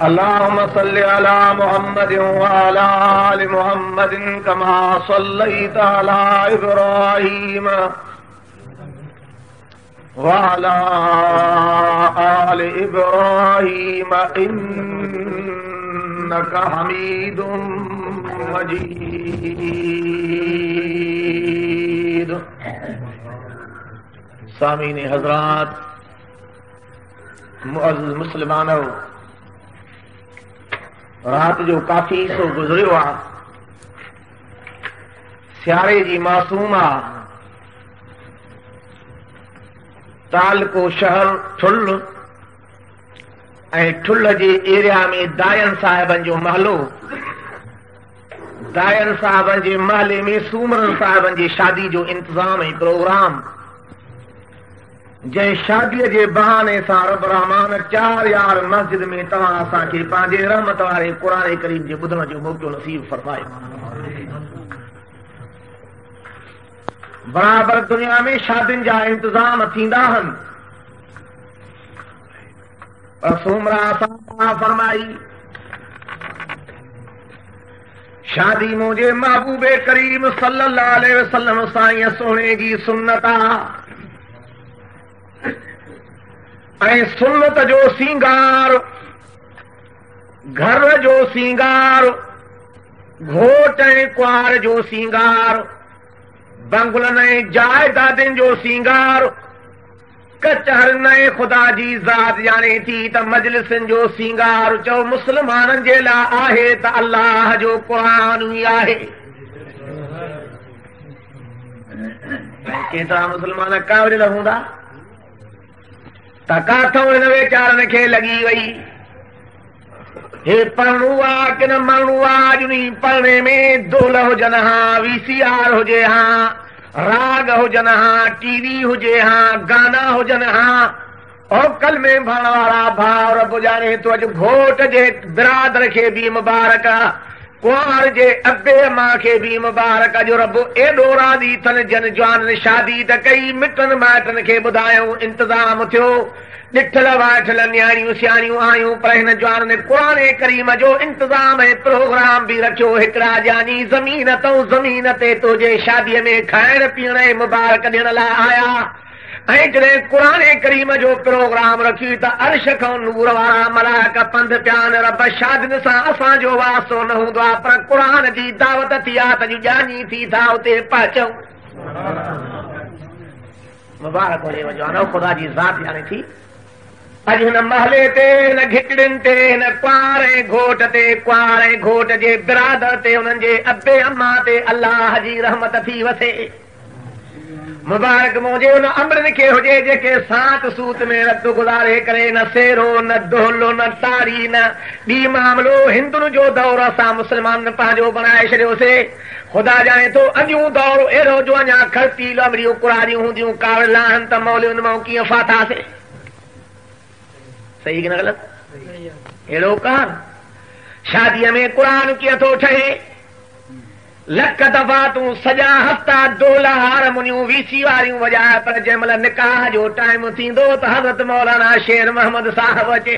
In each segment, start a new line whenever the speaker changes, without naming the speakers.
अल्लाहुम्मा सल्लि अला मुहम्मद व अला आलि मुहम्मद कमा सल्लैता अला इब्राहीम व अला आलि इब्राहीम इन्नका हमीदुम मजीद। सामीन हजरात, मुअज़्ज़िज़ मुस्लिमानो, रात जो काफ़ी सो गुज़रियो आहे। सियारे जी मासूम आहे। तालको शहर ठुल ऐं ठुल जे एरिया में दायन साहिबनि जो महलो। दायन साहिबनि जे महले में सूमरन साहिबनि जी शादी जो इंतज़ाम ऐं प्रोग्राम, जंहिं शादीअ जे बहाने सां रब रहमान 4 यार मस्जिद में तव्हां असांखे पंहिंजे रहमत वारे क़ुरान करीम जे ॿुधण जो मौक़ो नसीब फरमायो। बराबर दुनिया में शादियुनि जा इंतज़ाम थींदा आहिनि, पर सूमरा असां फरमाई शादी मुंहिंजे महबूबे करीम सल्लल्लाहु अलैहि वसल्लम साईं सोणे जी सुन्नत आहे। ऐं सुन्नत जो सींगार, घर जो सींगार, घोट ऐं कुंवार जो सींगार, बंगलनि ऐं जायदादनि जो सींगार, कचहरनि ऐं ख़ुदा जी ज़ात ॼाणे थी त मजलिसनि जो सींगार चओ मुस्लमाननि जे लाइ आहे त अल्लाह जो क़ुरान ई आहे। केतिरा मुस्लमान कावड़ियल हूंदा त काथों हिन वीचारनि खे लॻी वई हे पढ़णो आहे कि न मरणो आहे। अॼु पढ़ने में दोल हुजनि हा, VCR हुजे हा, राग हुजनि हा, TV हुजे हा, गाना हुजनि हा। औकल में भरण वारा भाउ रब ॼाणे थो अॼु घोट जे बिरादर खे बि मुबारक, कुंवार जे अबे मां खे बि मुबारक। अॼु रब एॾो राज़ी अथनि जन जवान शादी त कई, मिटनि माइटनि खे ॿुधायूं इंतज़ाम थियो, ॾिठल वाठल न्याणियूं सियाणियूं आयूं, पर हिन जवान ने क़ुरान करीम जो इंतज़ाम ऐं प्रोग्राम बि रखियो। हिकिड़ा जानी ज़मीन तऊं, ज़मीन ते तुंहिंजे शादीअ में खाइण पीअण ऐं मुबारक ॾियण लाइ आया। ऐं जॾहिं क़ुरान करीम जो प्रोग्राम रखी त अर्श खां नूर वारा मलाइक पंध पिया आहिनि। रब शादियुनि सां असांजो वास्तो न हूंदो आहे, पर क़ुरान जी दावत थी आहे त ॼाणी थी था उते पहुचूं। मुबारक हुजे वजो ख़ुदा जी ज़ात ॼाणे थी। अॼु हिन महले ते, हिन घिटड़ियुनि ते, हिन कुंवार ऐं घोट ते, कुंवार ऐं घोट जे बिरादर ते, उन्हनि जे अबे अम्मा ते अल्लाह जी रहमत थी वसे। मुबारक मुंहिंजे उन अमरनि खे हुजे जेके सात सूत में रत गुज़ारे करे न सेरो, न दोलो, न तारी, न ॿी मामलो, हिंदुनि जो दौर असां मुस्लमान पंहिंजो बणाए छॾियोसीं। ख़ुदा ॼाणे थो अॼु दौर अहिड़ो जो अञा खड़ती लमड़ियूं कुरारियूं हूंदियूं कावड़ लाहनि त मौलियुनि मां कीअं फाथासीं। सही कि न ग़लति? अहिड़ो कान। शादीअ में क़ुरान कीअं थो ठहे? लख दफ़ा तूं सॼा हफ़्ता दोला हारमोनियूं वीसी वारियूं वॼाए, पर जंहिं महिल निकाह जो टाइम थींदो त हज़रत मौलाना शेर मोहम्मद साहिब अचे,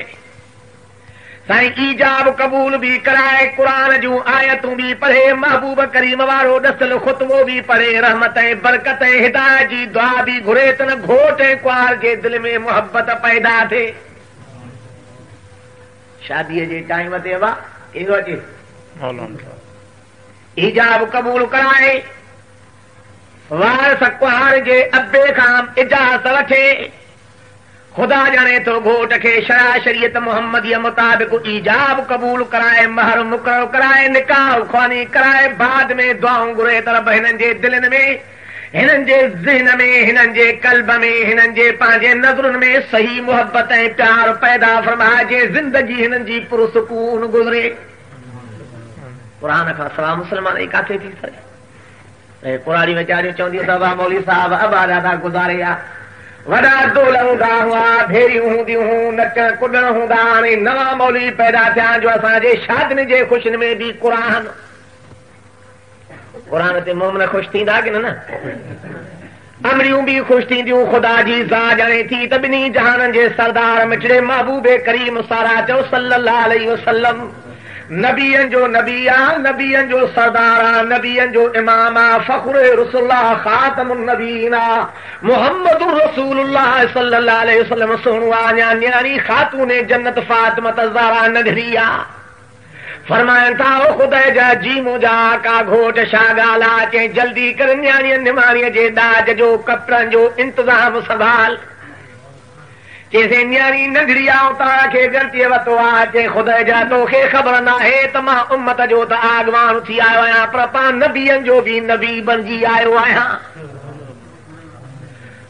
साईं ईजाब क़बूल बि कराए, क़ुरान जूं आयतूं बि पढ़े, महबूब करीम वारो ॾसल ख़ुतबो बि पढ़े, रहमत ऐं बरकत ऐं हिदायत जी दुआ बि घुरे त न घोट ऐं कुंवार जे दिलि में मुहबत पैदा थिए। शादीअ जे टाइम ते वाह कहिड़ो अचे ईजाब क़बूल कराए, वारस कुंवार जे अबे खां इजाज़त वठे। ख़ुदा ॼाणे थो घोट खे शरा शरीयत मुहम्मदीअ मुताबिक़ ईजाब क़बूल कराए, महर मुक़रर कराए, निकाह ख़्वानी कराए, बाद में दुआऊं घुरे तरफ़ हिननि जे दिलनि में, हिननि जे ज़हन में, हिननि जे क़ल्ब में, हिननि जे पंहिंजे नज़रुनि में सही मुहबत ऐं प्यार पैदा फरमाइजे, ज़िंदगी हिननि जी पुरसुकून गुज़रे। क़ुरान खां सवाइ मुस्लमान ई किथे थी सघे? ऐं कुराड़ी वीचारियूं चवंदियूं त वाह मौलवी साहब अबा ॾाढा गुज़ारिया, वॾा दोल हूंदा हुआ, भेरियूं हूंदियूं हुयूं, नचण कुॾण हूंदा, हाणे नवां मौलवी पैदा थिया जो असांजे शादियुनि जे ख़ुशियुनि में बि क़ुरान ते मोमिन ख़ुशि थींदा कि न? अमरियूं भी खुश थींदियूं खुदा जी ज़ा ॼणे थी त ॿिन्ही जहाननि जे सरदार मिठड़े महबूबे करीम सारा चओ सल्लल्लाहु अलैहि वसल्लम नबियन जो नबी आ, नबियन जो सरदार आ, नबियन जो इमाम आ, फ़ख्र रसूलुल्लाह खातमुन नबीना मुहम्मदुर रसूलुल्लाह सल्लल्लाहु अलैहि वसल्लम सोनुआ न्याणी खातून जन्नत फातिमा ज़हरा नगरिया फरमायन था ओ खुदा जा जी मुजा का घोट छा ॻाल्हि आहे चई जल्दी कर न्याणीअ निमाणीअ जे ॾाज जो कपिड़नि जो इंतज़ाम संभाल चइसे न्याणी नंढड़ी आहे तव्हांखे ग़लतीअ वरितो आहे चई ख़ुदा जा तोखे ख़बर न आहे त मां उम्मत जो त आगवान थी आयो आहियां पर पाण नबियनि जो बि नबी बणिजी आयो आहियां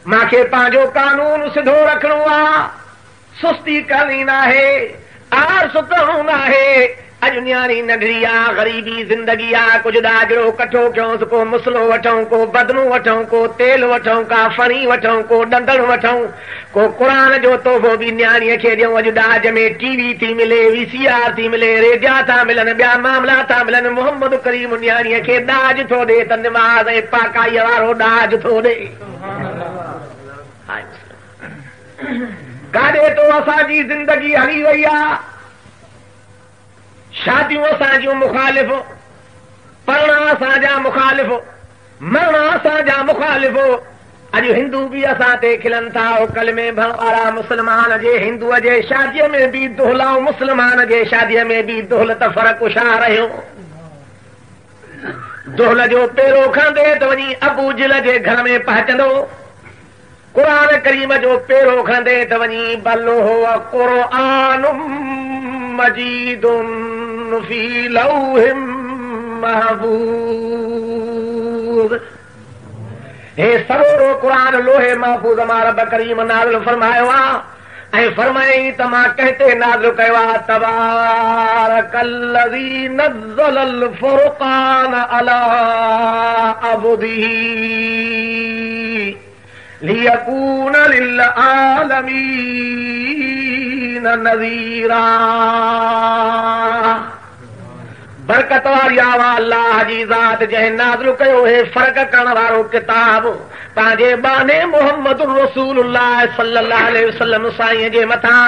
मूंखे पंहिंजो कानून सिधो रखणो आहे सुस्ती करणी न आहे आरस करणो न आहे अॼु न्याणी नंढड़ी आहे ग़रीबी ज़िंदगी आहे कुझु ॾाजड़ो कठो कयोसि को मुसलो वठूं को बदनू वठूं को तेल वठूं का फणी वठूं को ॾंदड़ वठूं को क़ुरान जो तोहफ़ो बि न्याणीअ खे ॾियूं अॼु ॾाज में टीवी थी मिले VCR थी मिले रेडिया था मिलनि ॿिया मामला था मिलनि मोहम्मद करीम न्याणीअ खे ॾाज थो ॾे त निमाज़ ऐं पाकाईअ वारो ॾाज थो ॾे काॾे तो असांजी ज़िंदगी हली वई आहे शादियूं असांजूं मुखालिफ़ परणा असांजा मुखालिफ़ मरणा असांजा मुखालिफ़ अॼु हिंदू बि असां ते खिलनि था कल में भण वारा मुस्लमान जे हिंदूअ जे शादीअ में बि दुहला मुस्लमान जे शादीअ में बि दुहल त फ़र्क़ु छा रहियो दुहल जो पेरो खणंदे त वञी अबू जिल जे घर में पहुचंदो क़ुरान करीम जो पेरो खणंदे त वञी बल्लो हो क़ुरआन मजीदुन फी लौहिम महफूज़ हे सरोरो क़ुरान लोहे महफूज़ मां रब करीम नाज़िल फरमायो आहे ऐं फरमाई त मां कहते नाज़िल कयो आहे तबारकल्लज़ी नज़्ज़लल फ़ुरक़ान अला अब्दिही लियकून लिल आलमीन नज़ीरा बरकत वारी अल्लाह जी ज़ात जंहिं नाज़िल कयो हे फ़र्क़ करण वारो किताब पंहिंजे बाने मोहम्मद रसूलुल्लाह सल्लल्लाहु अलैहि वसल्लम साईं जे मथां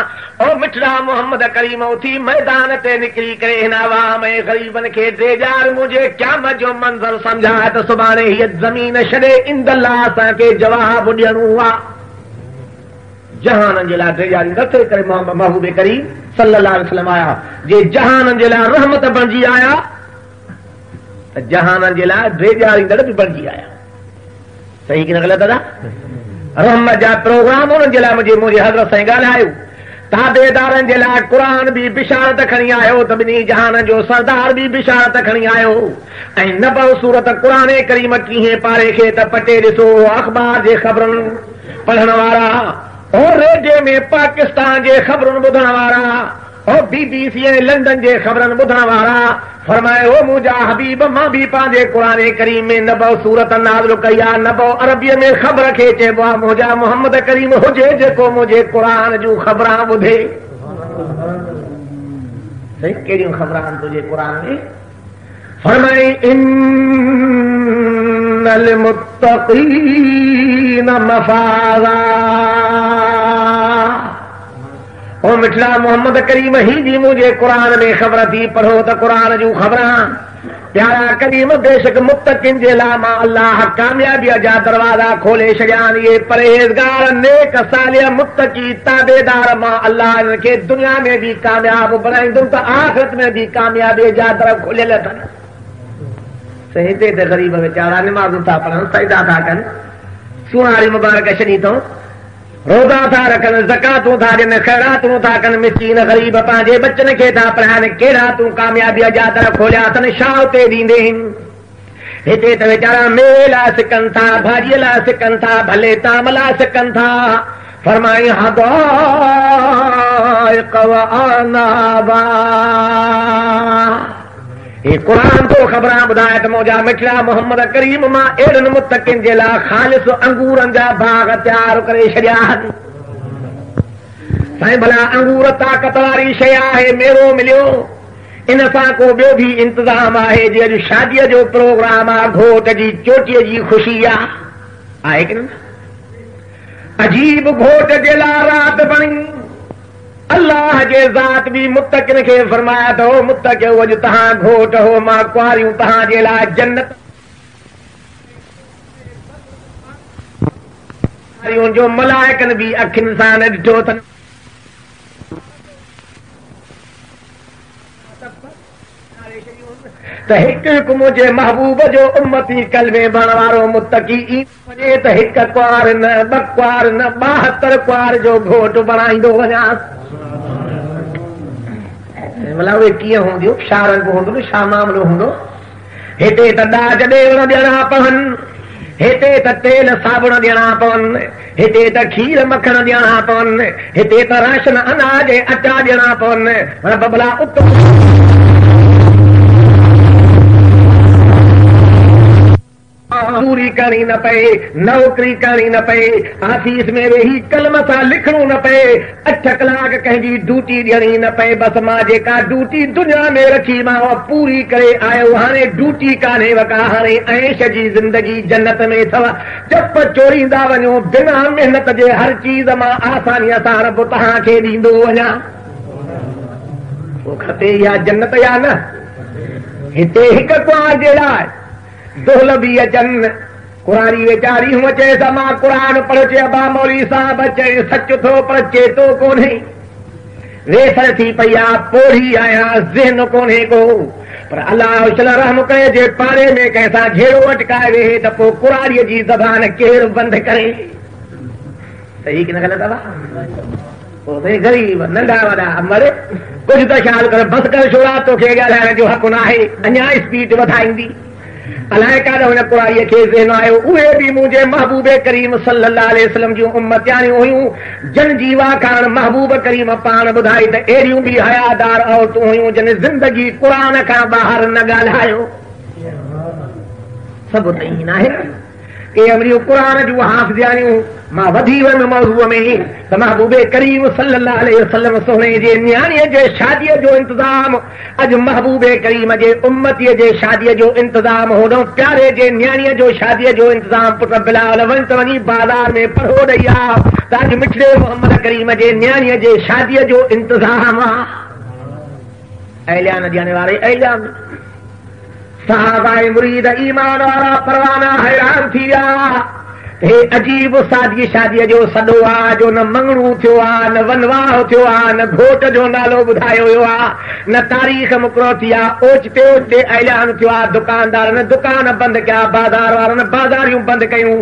ओ मिठड़ा मोहम्मद करीम उथी मैदान ते निकिरी करे हिन अवाम ऐं ग़रीबनि खे ड्रेजार मुंहिंजे क़यामत जो मंज़र सम्झाए त सुभाणे हीअ ज़मीन छॾे इंदल्लाह असांखे जवाब ॾियणो आहे जहान जे लाइ ड्रेजारी न थिए करे महबूब करीम सल्लल्लाहु अलैहि वसल्लम आया जे जहान जे लाइ रहमत बणिजी आया त जहान जे लाइ ड्रेजारींदड़ बि बणिजी आया सही की न ग़लति दादा रहमत जा प्रोग्राम उन्हनि जे लाइ मुंहिंजे हज़रत साईं ॻाल्हायो ताबेदारनि जे लाइ क़ुरान बि बिशारत खणी आयो त ॿिन्ही जहान जो सरदार बि बिशारत खणी आयो ऐं नबो सूरत क़ुरान करीम कीअं पारे खे त पटे ॾिसो अख़बार जे ख़बरुनि पढ़ण वारा और रेडियो में पाकिस्तान जे ख़बरुनि ॿुधण वारा और BBC ऐं लंडन जे ख़बरनि ॿुधण वारा फरमाए ओ मुंहिंजा हबीब मां बि पंहिंजे क़ुरान करीम में नबो सूरत नाज़िल कई आहे नबो अरबीअ में ख़बर खे चइबो आहे मुंहिंजा मोहम्मद करीम हुजे जेको मुंहिंजे क़ुरान जूं ख़बरां ॿुधे सही कहिड़ियूं ख़बरां तुंहिंजे क़ुरान में फरमाए इन्नल मुत्तक़ीन मफ़ाज़ा ओ मिठड़ा मोहम्मद करीम ही जी मुझे कुरान में खबर थी पढ़ो तो कुरान जूं खबरां प्यारा करीम बेशक मुत्तकिन जे लाइ मां अल्लाह कामयाबीअ जा दरवाजा खोले छॾिया आहिनि ये परहेज़गार नेक सालिह मुत्तकी ताबेदार मां अल्लाह इन्हनि खे दुनिया में भी कामयाब बनाईंदुमि त आख़िरत में भी कामयाबीअ जा दर खोलियल अथनि सही ते ग़रीब वीचारा निमाज़ूं था पढ़नि सजदा था कनि सुहारी मुबारक छॾी अथऊं रोज़ा था रखनि ज़कातूं था ॾियनि ख़ैरातूं था कनि मिस्कीन ग़रीब पंहिंजे बचनि खे था पढ़ाइनि कहिड़ा तूं कामयाबीअ जा दर खोलिया अथनि छा उते ॾींदे हिते त वीचारा मेवे लाइ सिकनि था भाॼीअ लाइ सिकनि था भले ताम लाइ सिकनि था फरमाई हदाइक़ व अनाबा हे क़ुरान तो ख़बरां ॿुधाए त मुंहिंजा मिठड़ा मोहम्मद करीम मां अहिड़नि मुत्तक़िन जे लाइ ख़ालिस अंगूरनि जा बाग़ तयार करे छॾिया आहिनि साईं भला अंगूर ताक़त वारी शइ आहे मेरो मिलियो इन सां को ॿियो बि इंतज़ाम आहे जे अॼु शादीअ जो प्रोग्राम आहे घोट जी चोटीअ जी ख़ुशी आहे कि न अजीब घोट जे ला रात बणी अल्लाह जे ज़ात बि मुत्तक़िन खे फरमाया तो मुत्तक़ियो अॼु तहां घोट हो मां कुआरियूं तहां जे लाइ जन्नत जो मलाइकनि बि अखियुनि सां न ॾिठो अथनि त हिकु हिकु मुंहिंजे महबूब जो उम्मती कलमे भरण वारो मुत्तक़ी वञे त हिकु कुआर न ॿ कुआर न 72 कुआर जो घोट बणाईंदो वञासि भला उहे कीअं हूंदियूं छा रंग हूंदो छा मामिलो हूंदो हिते त ॾाज ॾेवण ॾियणा पवनि हिते त तेल साबुण ॾियणा पवनि हिते त खीर मखण ॾियणा पवनि हिते त राशन अनाज अटा ॾियणा पवनि बबला पूरी करणी न पए नौकरी करणी न पए ऑफिस में वेही कलम सां लिखणो न पए 8 कलाक कंहिंजी ड्यूटी ॾियणी न पए बसि मां जेका ड्यूटी दुनिया में रखी मां पूरी करे आयो हाणे ड्यूटी कान्हे वका हाणे ऐश जी ज़िंदगी जन्नत में अथव चप चोरींदा वञो बिना महिनत जे हर चीज़ मां आसानीअ सां रब तव्हांखे ॾींदो वञा पोइ खपे इहा जन्नत या न हिते हिकु कुआर जे लाइ दोल भी अचन कुरानी वेचारी हूं अचे मां कुरान पढ़ चे अबा मौली साहब अचे सच थो पर चेतो कोन्हे वेसर थी पई आहे पोढ़ी आया ज़हन कोन्हे को पर अल्लाह उछल रहम करे जे पारे में कंहिंसां घेरो अटकाए वेहे त पोइ कुरानीअ जी ज़बान केरु बंदि करे सही की न ग़लति आहे गरीब नंढा वॾा मरे कुझु त ख़्याल कर बसि कर छोड़ा तोखे ॻाल्हाइण जो हक़ न आहे अञा स्पीड वधाईंदी अलाए काॾे हुन कुरारीअ खे ज़हन आयो उहे बि मुंहिंजे महबूबे करीम सल्लल्लाहु अलैहि वसल्लम जूं उम्मतियाणियूं हुयूं जन जीवा कारण महबूब करीम पाण ॿुधाई त अहिड़ियूं बि हयादार औरतूं हुयूं जिन ज़िंदगी क़ुरान खां ॿाहिरि न ॻाल्हायो सभु त ईअं नाहे के अमरियूं क़ुरान जूं हाफ़िज़ाणियूं मां वधी वियुमि मौज़ूअ में त महबूबे करीम सल्लल्लाहु अलैहि वसल्लम सोने जे न्याणीअ जे शादीअ जो इंतज़ाम अॼु महबूबे करीम जे उम्मतीअ जे शादीअ जो इंतज़ाम होॾो प्यारे जे न्याणीअ जो शादीअ जो इंतज़ाम पुट बिलाल वञ त वञी बाज़ार में पढ़ो ॾेई आ त अॼु मिठड़े मोहम्मद करीम जे न्याणीअ जे शादीअ जो इंतज़ाम आहे ऐलान ॾियण वारे ऐलान सहाबाए मुरीद ईमान वारा परवाना हैरान थी विया हे अजीब सादी शादीअ जो सॾो आहे जो न मंगणू थियो आहे न वनवाह थियो आहे न घोट जो नालो ॿुधायो वियो आहे न तारीख़ मुक़ररु थी आहे ओचिते ओचिते ऐलान थियो आहे दुकानदारनि दुकान बंदि कया बाज़ार वारनि बाज़ारियूं बंदि कयूं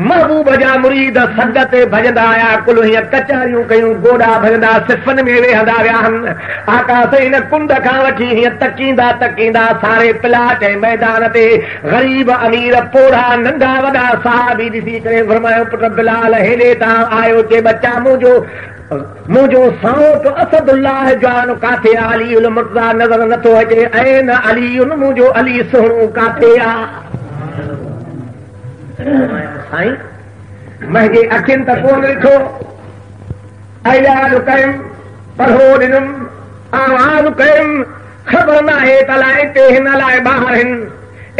महबूब जा मुरीद सद ते भॼंदा आया कुल हीअं कचारियूं कयूं गोॾा भॼंदा सिफ़नि में वेहंदा विया आहिनि आकाश हिन कुंड खां वठी हीअं तकींदा तकींदा सारे प्लाट ऐं मैदान ते ग़रीब अमीर पोढ़ा नंढा वॾा साहबी ॾिसी फरमायो पुट बिलाल हेॾे तव्हां आयो जे बच्चा मुंहिंजो साउट असदुल्लाह जान काथे अली उल मुर्तज़ा नज़र नथो अचे ऐं न अली मुंहिंजो अली सुहिणो काथे आहे साईं मुंहिंजे अखियुनि त कोन ॾिठो ऐलान कयुमि पढ़ो ॾिनुमि आवाज़ कयुमि ख़बर नाहे त अलाए हिते हिन लाइ ॿाहिरि आहिनि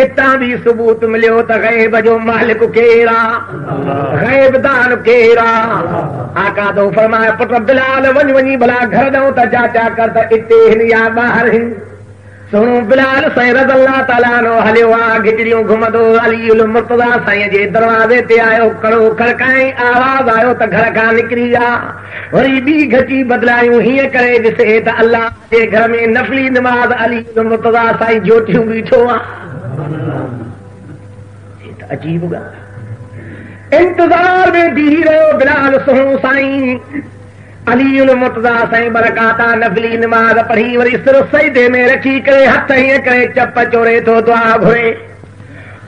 इतां बि सबूत मिलियो त ग़ैब जो मालिक केरु आहे ग़ैब दान केरु आहे आका तो फरमाए पुट बिलाल वञ वञी भला घर ॾऊं त जाचा कर त हिते हिन या ॿाहिरि हिन सुणो बिलाल साईं रज़ियल्लाहु ताला अन्हु हलियो आहे घिचड़ियूं घुमंदो अली उल मुर्तज़ा साईं जे दरवाज़े ते आयो कड़ो खड़काई आवाज़ आयो त घर खां निकिरी विया वरी ॿी घटी बदिलायूं हीअं करे ॾिसे त अल्लाह जे घर में नफ़ली नमाज़ अली उल मुर्तज़ा साईं जोटियूं बीठो आहे अजीब ॻाल्हि इंतज़ार में बीही रहियो बिलाल सुहिणो साईं अली उल मुर्तज़ा साईं बरकाता नफ़ली नमाज़ पढ़ी वरी सिर सजदे में रखी करे हथ हीअं करे चप चोरे थो दुआ घुरे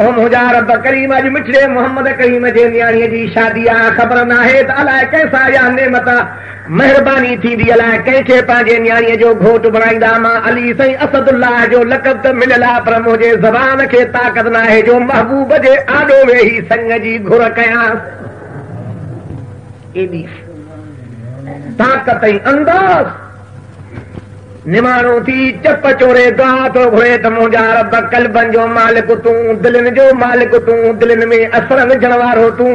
ओ मुंहिंजा रब करीम अॼु मिठड़े मोहम्मद करीम जे न्याणीअ जी शादी आहे ख़बर नाहे त अलाए कंहिंसां इहा नेमत महिरबानी थींदी अलाए कंहिंखे पंहिंजे न्याणीअ जो घोट बणाईंदा मां अली साईं असदुल्लाह जो लक़ब त मिलियल आहे पर मुंहिंजे ज़बान खे ताक़त न आहे जो महबूब जे आॾो वेही संग जी घुर कयां एॾी ताक़त ऐं अंदाज़ निमाणो थी चप चोरे दुआ थो घुरे त मुंहिंजा रब कल्बनि जो मालिक तूं दिलनि जो मालिक तूं दिलनि में असर विझण वारो तूं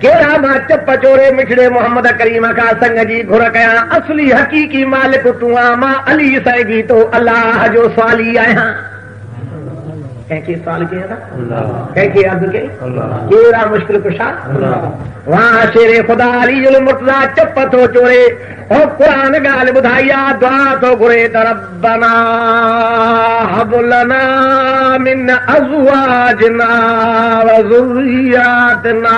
केड़ा मां चप चोरे मिठड़े मोहम्मद करीम का संग जी घुर कया असली हकीकी मालिक तू आ मां अली सैगी तो अल्लाह जो स्वाली आया कैंके सवाल किया था कैंके अर्ज के केड़ा मुश्किल कुशा वहां शेरे खुदा अली मुर्तजा चप तो चोरे और कुरान गाल बुधाइया दुआ तो घुरे त रब्बना हब लना मिन अज़वाजना व ज़ुर्रियतना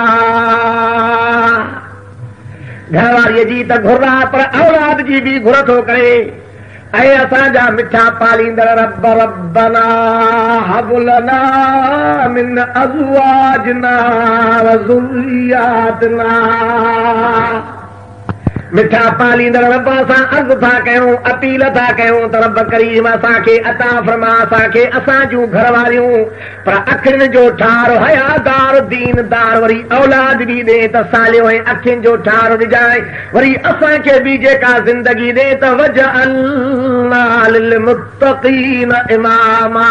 घरवारी जी त घुरा पर औलाद जी भी घुर थो करे ऐ असांजा मिठा पालींदड़ रब रब्बना हब लना मिन अज़वाजना व ज़ुर्रियतना मिठा पालींदड़ रब असां अर्ज़ था कयूं अपील था कयूं त रब करीम असांखे अता फरमा असांखे असां जूं घर वारियूं पर अखियुनि जो ठार हयादार दीनदार वरी औलाद बि ॾे त सालियो ऐं अखियुनि जो ठार ॾिजाए वरी असांखे बि जेका ज़िंदगी ॾे त वजअलना लिल मुत्तक़ीन इमामा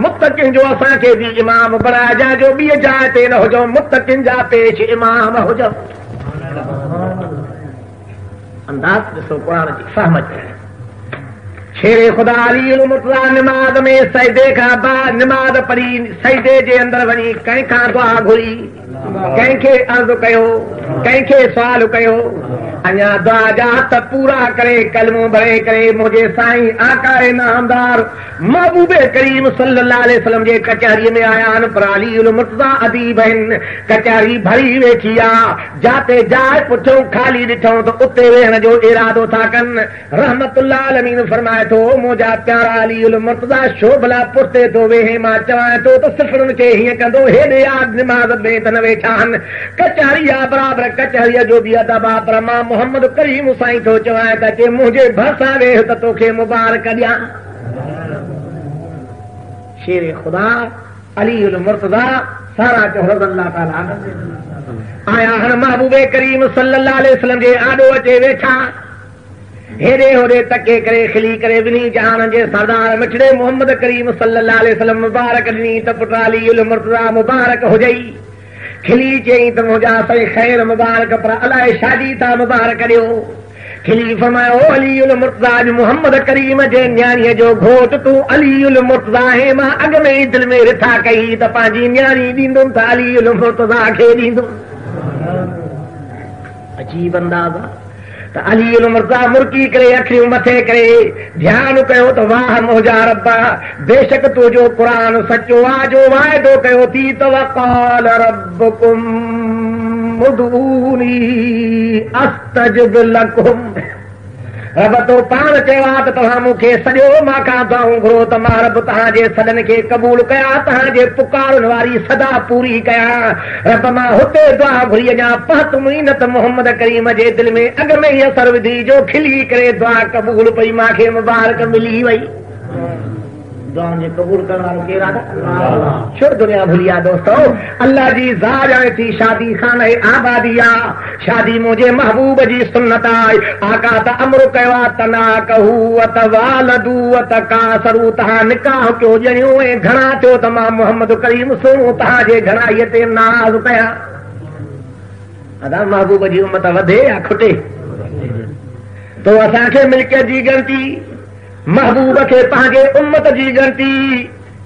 मुत्तक़िन जो असांखे बि इमाम बणाइजांइ जो ॿी जाइ ते न हुजो मुत्तक़िन जा पेश इमाम हुजो अंदाज ॾिसो कुरान जी फ़हम शेरे खुदा अली मुर्तज़ा निमाज़ में सजदे खां बाद निमाज़ पढ़ी सजदे जे अंदर वञी कंहिंखां दुआ घुरी कंहिंखे अर्ज़ कयो कंहिंखे सुवाल कयो अञा दुआ जा हथ पूरा करे कलमो भरे करे मुंहिंजे साईं आकाए नामदार महबूबे करीम सल्लल्लाहु अलैहि वसल्लम जे कचहरीअ में आया आहिनि पर अली मुर्तज़ा अदीब आहिनि कचहरी भरी वेठी आहे जाते जाइ पुठियों खाली ॾिठऊं त उते वेहण जो इरादो था कनि रहमतुल्लाह अलमीन फरमाए थो मुंहिंजा प्यारा अली मुर्तज़ा छो भला पुठिते थो वेहे मां चवां थो त सिफड़ुनि खे हीअं कंदो हेॾे यादि निमाज़ में त न वेठा आहिनि कचहरी आहे बराबरि कचहरीअ जो बि अदब आहे पर मां मोहम्मद करीम साईं थो चवां त के मुंहिंजे भरिसां वेह त तोखे मुबारक ॾियां शेर खुदा अली मुर्तज़ा सारा चौहद अल्लाह ताला आया हन महबूबे करीम सल्लल्लाहु अलैहि वसल्लम जे आॾो अचे वेठा हेॾे होॾे तके करे खिली करे विनी जहान जे सरदार मिठड़े मोहम्मद करीम सल्लल्लाहु अलैहि वसल्लम मुबारक ॾिनी त पुट अली मुर्तज़ा मुबारक हुजई खिली चई त मुंहिंजा साईं ख़ैर मुबारक पर अलाए शादी था मुबारक ॾियो खिली फरमायो अली मुर्तज़ा मोहम्मद करीम जे न्याणीअ जो घोट तूं अली मुर्तज़ा है मां अॻ में ई दिलि में रिथा कई त पंहिंजी न्याणी ॾींदुमि त अली मुर्तज़ा खे ॾींदुमि अजीब अंदाज़ त अली मुर्तज़ा मुर्की करे अखियूं मथे करे ध्यानु कयो त वाह मुंहिंजा रब्बा बेशक तुंहिंजो क़ुरान सचो आहे जो वाइदो कयो थी त वक़ाल रब्बुकुम उदऊनी अस्तजिब लकुम रब तो पाण चयो आहे त तव्हां मूंखे सॼो मां दुआऊं घुरो त मां रब तव्हांजे सॾनि खे क़बूल कया तव्हांजे पुकारनि वारी सदा पूरी कया रब मां हुते दुआ घुरी अञा पहत मुई न त मोहम्मद करीम जे दिलि में अॻ में ई असर विधी जो खिली करे दुआ क़बूल पई मूंखे मुबारक मिली वई दुआ जे क़बूल करण वारो केरु आहे छो दुनिया भुलिया दोस्तो अल्लाह जी ज़ात थी शादी खाना आबादी आहे शादी मुंहिंजे महबूब जी सुन्नत आहे आका त अमर कयो आहे तना कहू त वालदू त कासरू तव्हां निकाह कयो ॼणियो ऐं घणा थियो त मां मोहम्मद करीम सुणो तव्हांजे घणाईअ ते नाज़ कयां अदा महबूब जी उम्मत वधे या खुटे तो असांखे मिल्कियत जी ॻणती महबूब खे पंहिंजे उम्मत जी ॻणती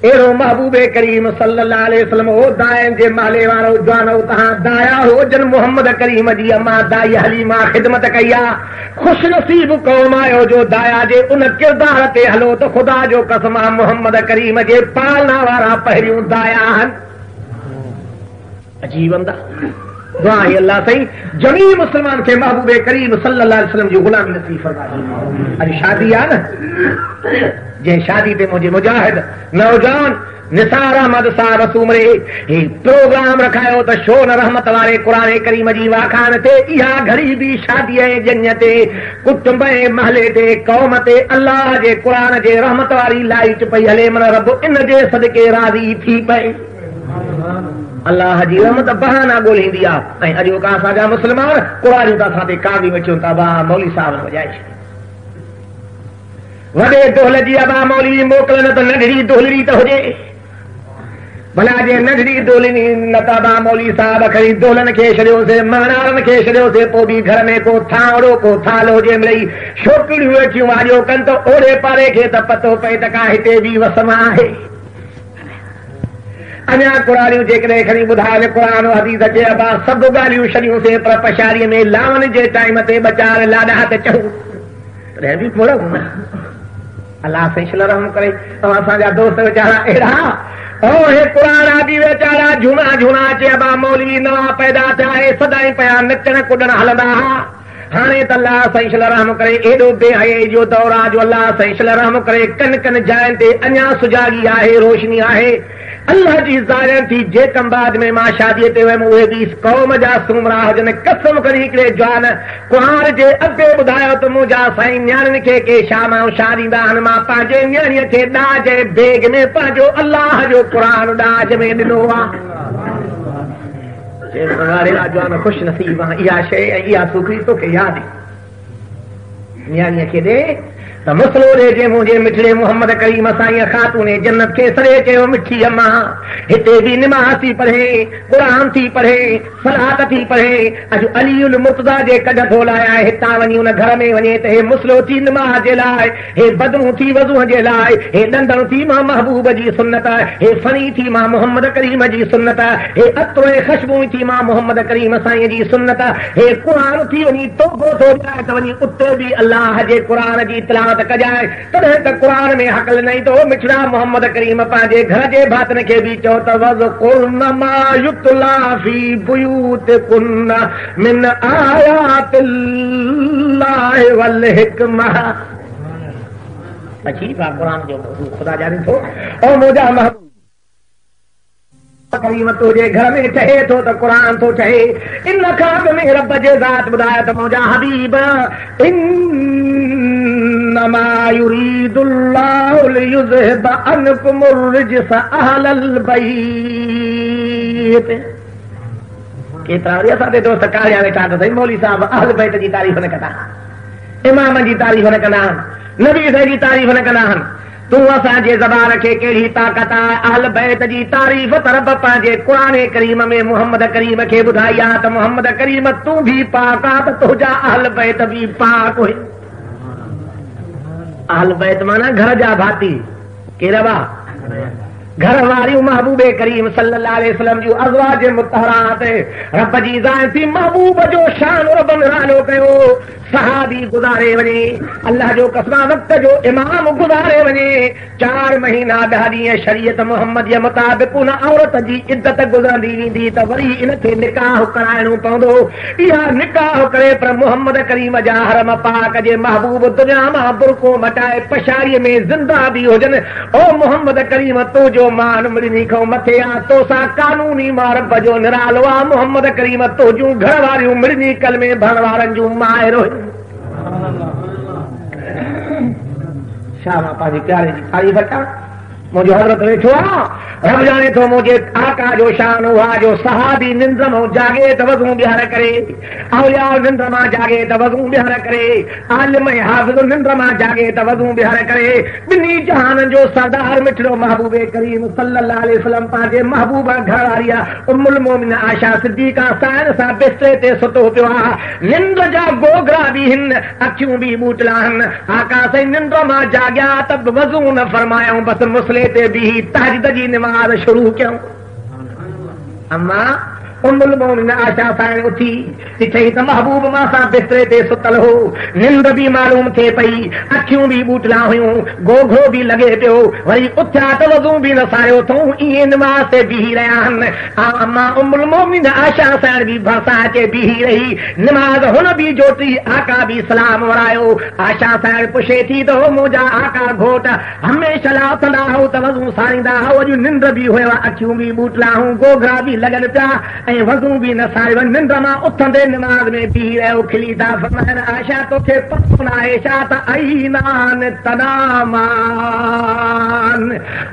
अहिड़ो महबूबे करीम सल्लल्लाहु अलैहि वसल्लम हो दायन जे माले वारो जवानो तव्हां दाया हो जन मोहम्मद करीम जी अम्मा दाई हलीमा ख़िदमत कई आहे ख़ुशि नसीब क़ौम आयो जो दाया जे उन किरदार ते हलो त ख़ुदा जो कसम आहे मोहम्मद करीम जे पालना वारा पहिरियों दाया आहिनि अजीब अंदाज़ दुआ है अल्लाह सही जमी मुसलमान के महबूबे करीम सल्लल्लाहु अलैहि वसल्लम जी गुलामी नसीब फरमाए अरे शादी आ न जे शादी ते मुझे मुजाहिद नौजवान निसार अहमद साहब सूमरे ही प्रोग्राम रखायो त शो न रहमत वारे कुरान करीम जी वाखान ते इहा घड़ी भी शादी ऐं जन्य ते कुटुंब ऐं महले ते कौम ते अल्लाह जे कुरान जे रहमत वारी लाइट पई हले मन रब इन जे सदके राज़ी थी पए अल्लाह जी रहमत बहाना ॻोल्हींदी आहे ऐं अॼु का असांजा मुस्लमान कुरानियूं था असां ते काॻी वेठियूं था बा मौली साहब वॼाए वॾे दोहल जी अबा मौली मोकिलन त नंढड़ी दोहलड़ी त हुजे भला जे नंढड़ी दोलिनी नताबा मौली साहब खड़ी दोलन खे छॾियोसीं महनारनि खे छॾियोसीं पोइ बि घर में को थावड़ो को थालो जे मिलई छोकिरियूं वेठियूं वाॼो कनि त ओड़े पारे खे त पतो पए त का हिते बि वसम आहे। अञा कुरानियूं जेकॾहिं खणी ॿुधाए क़ुर हदीस चइबा सभु ॻाल्हियूं छॾियूंसीं पर पछाड़ीअ में लावण जे टाइम ते ॿचार लाॾा त चऊं तॾहिं बि थोरो अलाह साईं रहम करे असांजा दोस्त वीचारा अहिड़ा हे क़ुर आदि वीचारा झूना झूना चइबा मौलवी नवां पैदा थिया हे सदाई पिया नचण कुॾण हलंदा हुआ। हाणे त अलाह साईं रहम करे एॾो बेहयाई जो दौर आहे जो अलाह साईं रहम करे कन कन जायुनि ते अञा सुजागी आहे रोशनी आहे। अल्लाह जी ज़ाहिर थी जेकम बाद में मां शादीअ ते वियमि उहे बि क़ौम जा सूमरा हुजनि कसम करे हिकिड़े जवान कुहार जे अॻे ॿुधायो त मुंहिंजा साईं न्याणियुनि खे के शाम छा ॾींदा आहिनि मां पंहिंजे न्याणीअ खे ॾाज बेग में पंहिंजो अलाह जो क़ुर ॾाज में ॾिनो आहे। जवान ख़ुशि नसीब आहे इहा शइ ऐं इहा सुखी तोखे यादि न्याणीअ खे ॾे त मसलो ॾे जे मुंहिंजे मिठड़े मोहम्मद करीम साईं ख़ातून जन्नत खे सरे चयो मिठी अम्मा हिते बि निमाज़ थी पढ़े क़ुर थी पढ़े सलात थी पढ़े अॼु अलीउल मुर्तज़ा जे कढ धोलाया हितां वञी उन घर में वञे त हे मुसलो थी निमाज़ जे लाइ हे बदनू थी वज़ूअ जे लाइ हे ॾंदण थी मां महबूब जी सुन्नत हे फनी थी मां मोहम्मद करीम जी सुन्नत हे अतो ख़ुशबू थी मां मोहम्मद करीम साईं जी सुन्नत हे क़ुर थी वञी तोबो थो ॾियाए त वञी उते बि अलाह जे क़ुर जी तिलावत कजाए तॾहिं त क़ुर में हक़ल नहीं तो मिठड़ा मोहम्मद करीम पंहिंजे घर जे भातन खे बि चओ त वज़कुरन मा युतला फी बुयूतिकुन मिन आयातिल्लाहि वल हिकमा अजीब आहे क़ुर जो ख़ुदा जाने थो ओ मुंहिंजा महबूब करीम तुंहिंजे घर में ठहे थो त क़ुर थो ठहे इन खां में रब जे ज़ात ॿुधाए त मुंहिंजा हबीब इन्नमा युरीदुल्लाहु लियुज़हिब अन्कुमुर रिजस अहलल बैत। केतिरा वरी असां ते दोस्त कारिया वेठा त सही मौली साहब अहल बैत जी तारीफ़ न कंदा इमाम जी तारीफ़ न कंदा नबी साईं जी तारीफ़ न कंदा तूं असांजे ज़बान खे कहिड़ी ताक़त आहे अहल बैत जी तारीफ़ तरब पंहिंजे क़ुर करीम में मोहम्मद करीम खे ॿुधाई आहे त मोहम्मद करीम तूं बि पाक आहे त तुंहिंजा अहल बैत बि पाक हुई। अहल बैत माना घर जा भाती केरबा घर वारियूं महबूबे करीम सल्लल्लाहु अलैहि वसल्लम जूं अज़वाज मुतहरात रब जी ज़ात थी महबूब जो शान रब नालो कयो सहाबी गुज़ारे वञे अल्लाह जो कसम वक़्त जो इमाम गुज़ारे वञे 4 महीना 10 ॾींहं शरीयत मोहम्मद जे मुताबिक़ उन औरत जी इज़त गुज़रंदी वेंदी त वरी इनखे निकाह कराइणो पवंदो। इहा निकाह करे पर मोहम्मद करीम जा हरम पाक जे महबूब दुनिया मां बुरको मटाए पछाड़ीअ में ज़िंदा बि हुजनि ओ मोहम्मद करीम तो जो मान मिड़नी खां मथे आहे तोसां कानूनी मारब जो निरालो आहे मोहम्मद करीम तो जूं घर वारियूं मिड़नी कल में भण वारनि जूं माहिर छा मां पंहिंजे प्यारे जी तारीफ़ कयां मुंहिंजो हज़रत वेठो आहे रब जाने थो मुंहिंजे आका जो शान हुआ जो सहाबी निंड मां जागे त वज़ू ॿिहार करे औलिया निंड मां जागे त वज़ू ॿिहार करे आलिम हाफ़िज़ निंड मां जागे त वज़ू ॿिहार करे ॿिन्ही जहाननि जो सरदार मिठड़ो महबूबे करीम सल्लल्लाहु अलैहि वसल्लम पंहिंजे महबूब घर वारी उम्मुल मोमिन आशा सिद्दीक़ा साइण सां बिस्तरे ते सुतो पियो आहे निंड जा गोगरा बि हिन अखियूं बि ॿूटला आहिनि आका साईं निंड मां जाॻिया त वज़ू न फरमायूं बसि मुसले ते बि तहज्जुद जी नमाज़ शुरू कयूं। अम्मा उम्मुल मोमिन आशा साइण उथी ॾिठई त महबूब मां सां बिस्तरे ते सुतल हो निंड बि मालूम थिए पई अखियूं बि ॿूटला हुयूं गोघो बि लॻे पियो वरी उथिया त वज़ू बि न सारियो अथऊं ईअं नमाज़ ते बीही रहिया आहिनि। अम्मा उम्मुल मोमिन आशा साइण बि भरिसां अचे बीही रही नमाज़ हुन बि जोटी आका बि सलाम वरायो आशा साइण पुछे थी त हो मुंहिंजा आका घोट हमेशह लाइ उथंदा हो त वज़ू सारींदा हो अॼु निंड बि हुयो अखियूं बि ॿूटला हूं गोघरा बि लॻनि पिया ऐं वज़ू बि न सारियो निंड मां उथंदे नमाज़ में बीही रहियो खिली था फरमाइनि आशा तोखे पतो न आहे छा त अईनान तनामान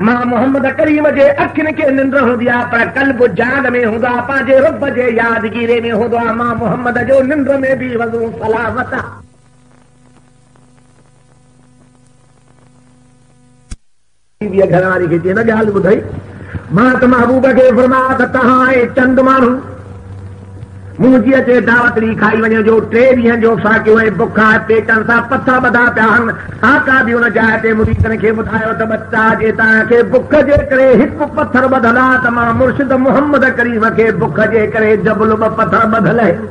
मां मोहम्मद करीम जे अखियुनि खे निंड हूंदी आहे पर क़ल्ब जाग में हूंदो आहे पंहिंजे रब जे यादगीरे में हूंदो आहे मां मोहम्मद जो निंड में बि वज़ू सलामत आहे। घर वारी खे चई न ॻाल्हि ॿुधई मां त महबूब खे फरमाया त तव्हां चंद माण्हू मुंहिंजी अचे दावत ॾी खाई वञो जो 3 ॾींहंनि जो फाकियो ऐं बुखा पेटनि सां पथा ॿधा पिया आहिनि। आका बि हुन जाइ ते मुरीदनि खे ॿुधायो त बच्चा जे तव्हांखे बुख जे करे हिकु पथर ॿधल आहे त मां मुर्शिद मोहम्मद करीम खे बुख जे करे जबल 2 पथर ॿधल आहिनि।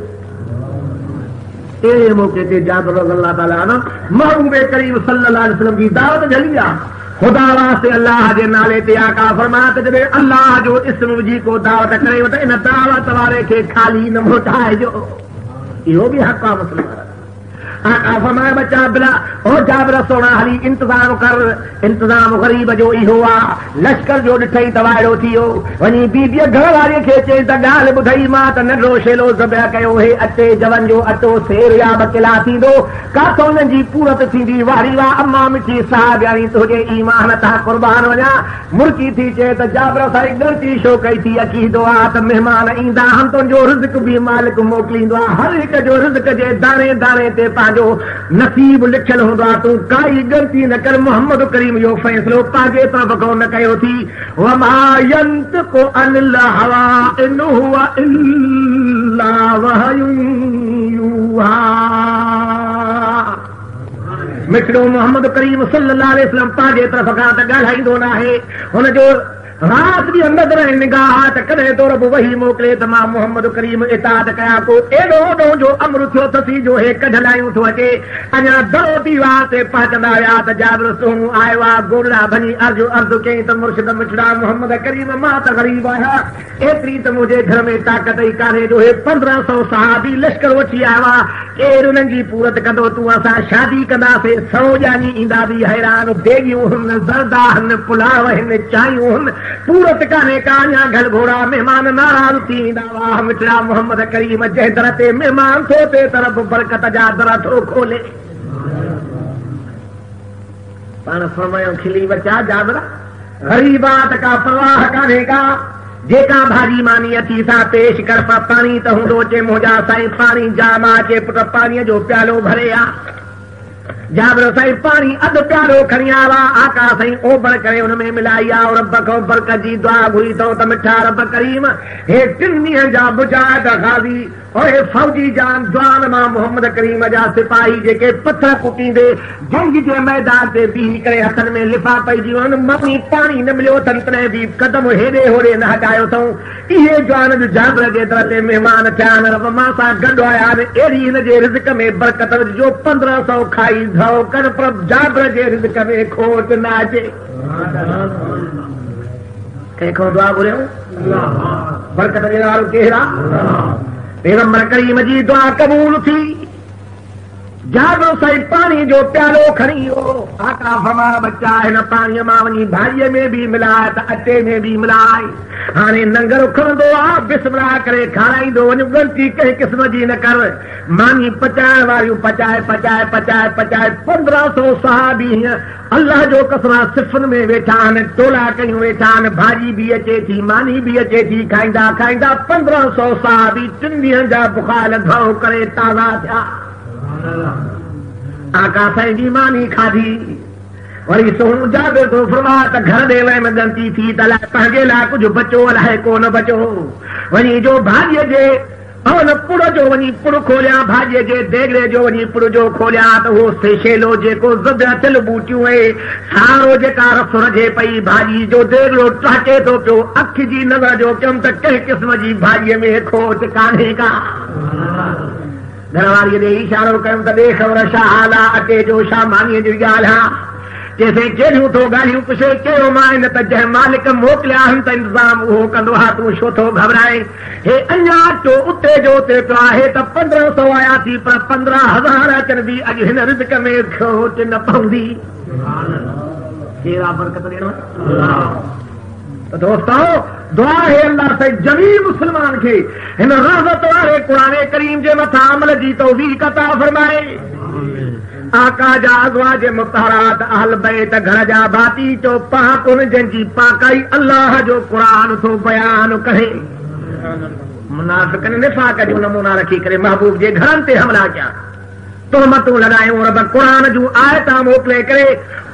अहिड़े मौक़े ते जाबिर रज़ियल्लाहु ताला अन्हु महबूब करीम सल्लल्लाहु अलैहि वसल्लम जी दावत झली आहे। खुदा वास्ते अल्लाह जे नाले ते आका फरमाया त जॾहिं अल्लाह जो इस्म विझी को दावत करे त इन दावत वारे खे खाली न मोटाइजो। इहो बि हक़ आहे मुस्लमान। आका फरमाया बच्चा बिला और जाबिर सोना हली इंतजाम कर। इंतजाम गरीब जो इहो आहे। लश्कर जो ॾिठई त वाइड़ो थी वियो। वञी बीबीअ घर वारीअ खे चई त ॻाल्हि ॿुधई मां त नंढो शेलो ज़बिह कयो हे अटे जवन जो अटो सेर या 2 किला थींदो काथो हुननि जी पूरत थींदी वारी वाह अम्मा मिठी साहब यानी तुंहिंजे ईमान तां क़ुर्बान वञा। मुर्की थी चए त जाबिर साईं ॻणती छो कई थी अकीदो आहे त महिमान ईंदा आहिनि तुंहिंजो रिज़्क बि मालिक मोकिलींदो आहे। हर हिक जो रिज़्क जे दाणे दाणे ते पंहिंजो नसीब लिखियल हूंदो आहे। तूं काई ग़लती न कर। मोहम्मद करीम जो फ़ैसिलो पंहिंजे तरफ़ खां न कयो थी। वमा यंतिक़ु अनिल हवा इन हुवा इल्ला वहयुन यूहा। मिठड़ो मोहम्मद करीम सल्लल्लाहु अलैहि वसल्लम पंहिंजे तरफ़ खां त ॻाल्हाईंदो न आहे। हुनजो रात जी नज़र निगाह त कॾहिं तो रब वही मोकिले त मां मोहम्मद करीम इताद कयां को एॾो ओॾो जो अमर थियो अथसि जो हे कढलायूं थो अचे। अञा दरो दीवार ते पहुचंदा विया त जाबिर सोनू आयो आहे। गोला भञी अर्ज़ु कयईं त मुर्शिद मिठड़ा मोहम्मद करीम मां त ग़रीब आहियां। एतिरी त मुंहिंजे घर में ताक़त ई कान्हे जो हे 1500 सहाबी लश्कर वठी आयो आहे। केरु उन्हनि जी पूरत कंदो। तूं असां शादी कंदासीं 100 ॼाणी ईंदा बि हैरान। देगियूं आहिनि ज़रदा आहिनि पुलाव आहिनि चायूं आहिनि पूरत कान्हे का। अञा घर घोड़ा महिमान नाराज़ थी ईंदा। वाह मिठड़ा मोहम्मद करीम जंहिं दर ते महिमान थो ते तरफ़ बरकत जा दर थो खोले। पाण फरमायो खिली बचा जाबिर ग़रीबात का परवाह कान्हे का। जेका भाॼी मानी अथी सां पेश कर। पाणी त हूंदो चे मुंहिंजा साईं पाणी जाम आहे। चे पुट पाणीअ जो प्यालो भरे आहे। जाबिर साईं पाणी अधु प्यालो खणी आया। आका साईं ओभर करे हुनमें मिलाई आहे और रब खां बरकत जी दुआ घुरी अथऊं त मिठा रब करीम हे 3 ॾींहं जा मुजाहिद गाज़ी और हे फौजी जान जवान मां मोहम्मद करीम जा सिपाही जेके पथर कुटींदे जंग जे मैदान ते बीही करे हथनि में लिफा पइजी वञनि। ममी पाणी न मिलियो अथनि तॾहिं बि कदम हेॾे होॾे न हटायो अथऊं। इहे जवान बि जाबिर जे दर ते महिमान थिया आहिनि। रब मां सां गॾु आया आहिनि। अहिड़ी हिन जे रिज़्क में बरकत जो 1500 खाई धओ कर पर जाबिर जे रिज़्क में खोट न अचे। कंहिंखां दुआ घुरियो बरकत ॾियण वारो केरु आहे? पैगंबर करीम जी दुआ क़बूल थी। जाबिर साईं पाणी जो प्यालो खणी वियो। आका फरमाया बच्चा हिन पाणीअ मां वञी भाॼीअ में बि मिलाए त अटे में बि मिलाए। हाणे नंगर खणंदो आहे बिस्मिल्लाह करे खाराईंदो वञ। ग़लती कंहिं क़िस्म जी न कर। मानी पचाइण वारियूं पचाए पचाए पचाए पचाए 1500 सहाबी हीअं अल्लाह जो कसम सिफ़न में वेठा आहिनि। टोला कयूं वेठा आहिनि। भाॼी बि अचे थी मानी बि अचे थी। खाईंदा खाईंदा 1500 सहाबी 3 ॾींहंनि जा बुखार धो करे ताज़ा थिया। आका साईं जी मानी खाधी। वरी सोनू जाबिर तो फरमाया त घर ॾे वञ में ग़लती थी त अलाए पंहिंजे लाइ कुझु बचो अलाए कोन बचो। वञी जो भाॼीअ जे न पुड़ जो वञी पुड़ खोलियां। भाॼीअ जे देगड़े जो वञी पुड़ जो खोलियां त उहो सेशेलो जेको ज़बिह थियल बूटियूं ऐं सारो जेका रस रझे पई भाॼी जो देगड़ो टहिके थो पियो। अखि जी नज़र जो कयमि त कंहिं क़िस्म जी भाॼीअ में खोट कान्हे का। घरवारीअ ॾे इशारो कयुमि त ॾे ख़बर छा हाल आहे अटे जो छा मानीअ जी ॻाल्हि आहे। चइसि कहिड़ियूं थो ॻाल्हियूं पुछे कहिड़ो मां न त जंहिं मालिक मोकिलिया आहिनि त इंतज़ाम उहो कंदो आहे। तूं छो थो घबराए? हे अञा अटो उते जो उते पियो आहे त 1500 आया थी पर 15000 अचनि बि अॼु हिन रिज़्क में खोट न पवंदी। कहिड़ा बरकत ॾियणो त दोस्तो दुआ है अल्लाह से जमी मुसलमान खे हिन रहमत वारे क़ुरान करीम जे मथां अमल जी तौफीक अता फरमाए। आका जा अज़वाज मुतहरात अहल बैत घर जा भाती चो पाक उन जंहिंजी पाकाई अल्लाह जो क़ुरान थो बयान करे। मुनाफ़िक़नि निफ़ाक़ जो नमूना रखी करे महबूब जे घरनि ते हमला कया। तोहमतूं लॻायूं रब क़ुरान जूं आयतां मोकिले करे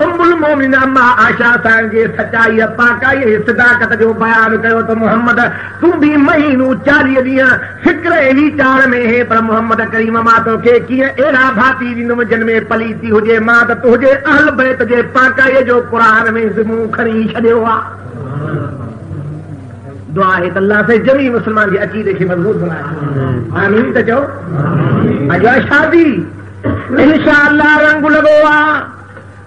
उम्मुल मोमिनीन अम्मा आशा सां जे सचाई पाकाई सदाकत जो बयान कयो त मुहम्मद तूं बि महीनू 40 ॾींहं फिक्र ऐं वीचार में हे पर मुहम्मद करीम मां तोखे कीअं अहिड़ा भाती ॾींदुमि जिन में पलीती हुजे मां त तुंहिंजे अहल बैत जे पाकाईअ जो क़ुरान में ज़िमूं खणी छॾियो आहे। दुआ है त अल्लाह से जमी मुसलमान के अकीदे के मजबूत बनाए। आमीन त चओ। अॼु शादी इंशाअल्लाह रंग लगो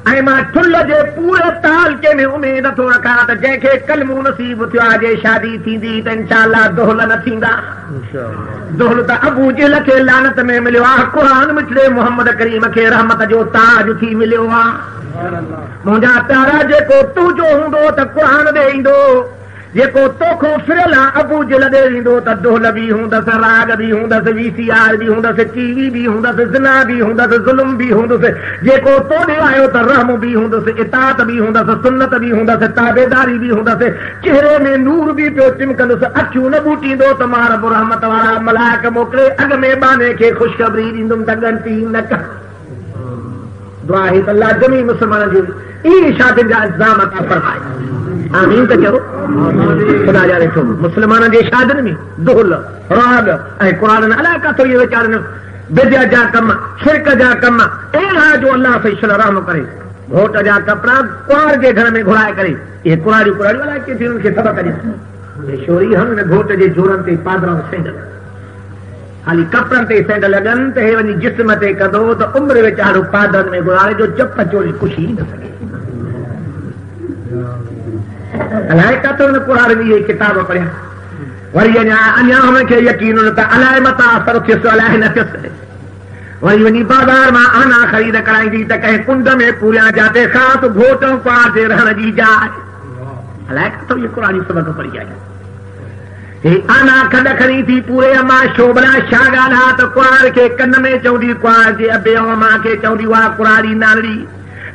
ऐं मां ठुल जे पूरे तालके में उमेद थो रखां त जंहिंखे कलमू नसीब थियो आहे जे शादी थींदी त इंशाअल्लाह दोहल न थींदा। दोहल त अबू जहल खे लानत में मिलियो आहे, क़ुरान मिठड़े मोहम्मद करीम खे रहमत जो ताज थी मिलियो आहे। मुंहिंजा प्यारा जेको तूं जो हूंदो त क़ुरान ॾे ईंदो, जेको तोखो फिरियल आहे अबू जहल ॾे ईंदो त दोहल बि हूंदसि, राग बि हूंदसि, VCR बि हूंदसि, टीवी बि हूंदसि, ज़िना बि हूंदसि, ज़ुल्म बि हूंदसि। जेको तो ॾे आयो त रहम बि हूंदसि, इताअत बि हूंदसि, सुन्नत बि हूंदसि, ताबेदारी बि हूंदसि, चेहरे में नूर बि पियो चिमकंदुसि, अखियूं न ॿूटींदो त मां रब रहमत वारा मलाइक मोकिले अॻ में बाने खे ख़ुशख़बरी ॾींदुमि त ॻणती न कर। दुआ आहे त अल्लाह जमी मुस्लमान जूं इन शादियुनि जा इंतज़ाम अता फरमाए। आमीन त चओ। ख़ुदा जा ॾिठो मुस्लमान जे शादियुनि में दोहल राग ऐं क़ुरान अलाए किथां इहे वीचारनि बिदअत जा कम, शिरक जा कम अहिड़ा जो अल्लाह फैसल रहम करे। घोट जा कपिड़ा कुंवार जे घर में घुराए करे इहे कुराड़ियूं अलाए केतिरी हुननि खे सबक़ ॾियनि। छोरी हन घोट जे जोरनि ते पादरा सैंडल, खाली कपिड़नि ते सैंडल लॻनि त हे वञी जिस्म ते कंदो त उमिरि वीचारो पादरनि में घुराए जो चप चोरी कुछ ई न सघे। अलाए किथां हुन क़ुरान में इहे किताब पढ़िया, वरी अञा हुनखे यकीन न त अलाए मता असर थियुसि अलाए न थियुसि। वरी वञी बाज़ार मां आना ख़रीद कराईंदी त कंहिं कुंड में पूरियां जाते ख़ासि घोट ऐं कुंवार जे रहण जी जाइ। अलाए किथां इहे क़ुरानी सबक़ पढ़ी आई। हे आना खॾ खणी थी पूरे अमां शोभला छा ॻाल्हि त कुंवार खे कन में चवंदी, कुंवार जे अबे ऐं अमां खे चवंदी उहा कुराड़ी नानड़ी।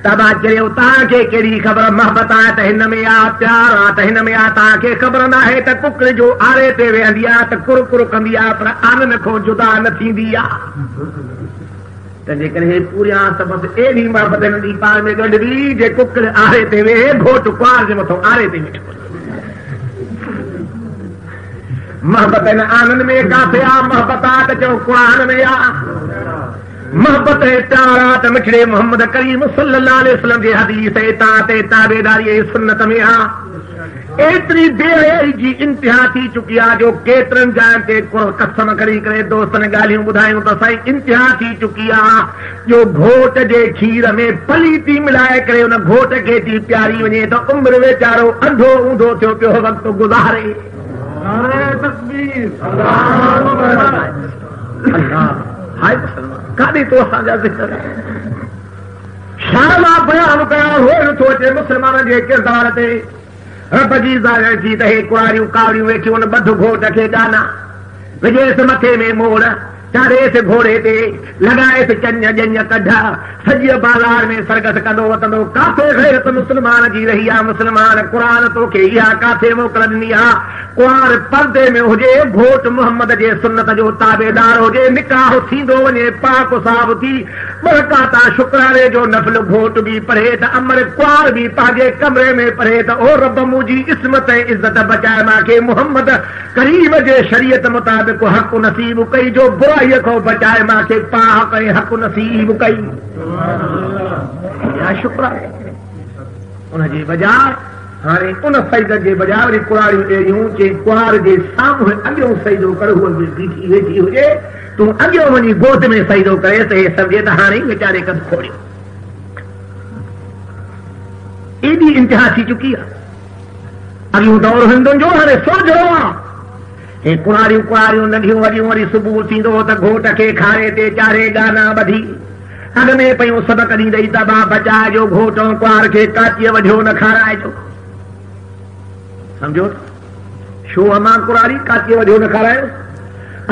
तव्हां चयो तव्हांखे कहिड़ी ख़बर मोहबत आहे त हिन में आहे, प्यार आहे त हिन में आहे। तव्हांखे ख़बर न आहे त कुकड़ जो आरे ते वेहंदी आहे त कुर कुर कंदी आहे पर आनंद खां जुदा न थींदी आहे। तंहिंजे करे पूरियां सबब अहिड़ी मोहबत नंढी पाण में गॾिबी जे कुकड़ आरे ते वेहे, घोट कुंवार जे मथां आरे ते वेठो। मोहबत हिन आनंद में काथे आहे? मोहबत आहे त चओ क़ुरान में आहे। मोहबत प्यार त मिठड़े मोहम्मद करीम सल्लल्लाहु अलैहि वसल्लम जे हदीस इताअत ताबेदारी सुन्नत में आहे। एतिरी बेहयाई जी इंतिहा थी चुकी आहे जो केतिरनि जायुनि ते कसम खणी करे दोस्तनि ॻाल्हियूं ॿुधायूं त साईं इंतिहा थी चुकी आहे जो घोट जे खीर में पलीती मिलाए करे हुन घोट खे थी प्यारी वञे त उमिरि वीचारो अंधो ऊंधो थियो पियो वक़्तु गुज़ारे। हाय काॾे तो असांजा ज़िक्र छा मां बयान कयां हो नथो अचे मुस्लमान जे किरदार ते। रब जी ज़ाहिर थी त हे कुआरियूं कावड़ियूं वेठियूं उन बध घोट खे ॾाना, विझेसि मथे में मोड़, चाढ़ेसि घोड़े ते, लॻाएसि चञ ॼञ कढ, सॼी बाज़ार में सरगस कंदो वतंदो। काथे ग़ैरत मुस्लमान जी रही आहे? मुस्लमान क़ुरान तोखे इहा काथे मोकल ॾिनी आहे? कुंवार पर्दे में हुजे, घोट मुहम्मद जे सुन्नत जो ताबेदार हुजे, निकाह थींदो वञे पाक साफ़ थी, बरकाता शुक्राने जो नफ़ल घोट बि पढ़े त अमर कुंवार बि पंहिंजे कमरे में पढ़े त ओ रब मुंहिंजी इस्मत ऐं इज़त बचाए मूंखे मुहम्मद करीम जे शरीयत मुताबिक़ हक़ नसीब कई जो बुराईअ खां बचाए मूंखे पाक ऐं हक़ नसीब कई। शुक्र उनजे बजाय हाणे उन सजद जे बजाय वरी कुराड़ियूं ॾेयूं जे कुंवार जे साम्हूं अॻियों सजदो कर, उहा बीठी वेठी हुजे, तूं अॻियों वञी गोद में सजदो करे त हे सम्झे त हाणे वीचारे कद खोड़ियो। एॾी इंतिहा थी चुकी आहे। अॻियूं दौर हिंदुनि जो हाणे सोझो आहे। हे कुआरियूं नंढियूं वॾियूं वरी सुबुह थींदो त घोट खे खारे ते चारे गाना ॿधी अॻ में पयूं सबक ॾींदई त बा बचाइजो, घोट ऐं कुंवार खे काचीअ वढियो न खाराइजो। सम्झो छो अमां कुरारी काचीअ वढियो न खारायो?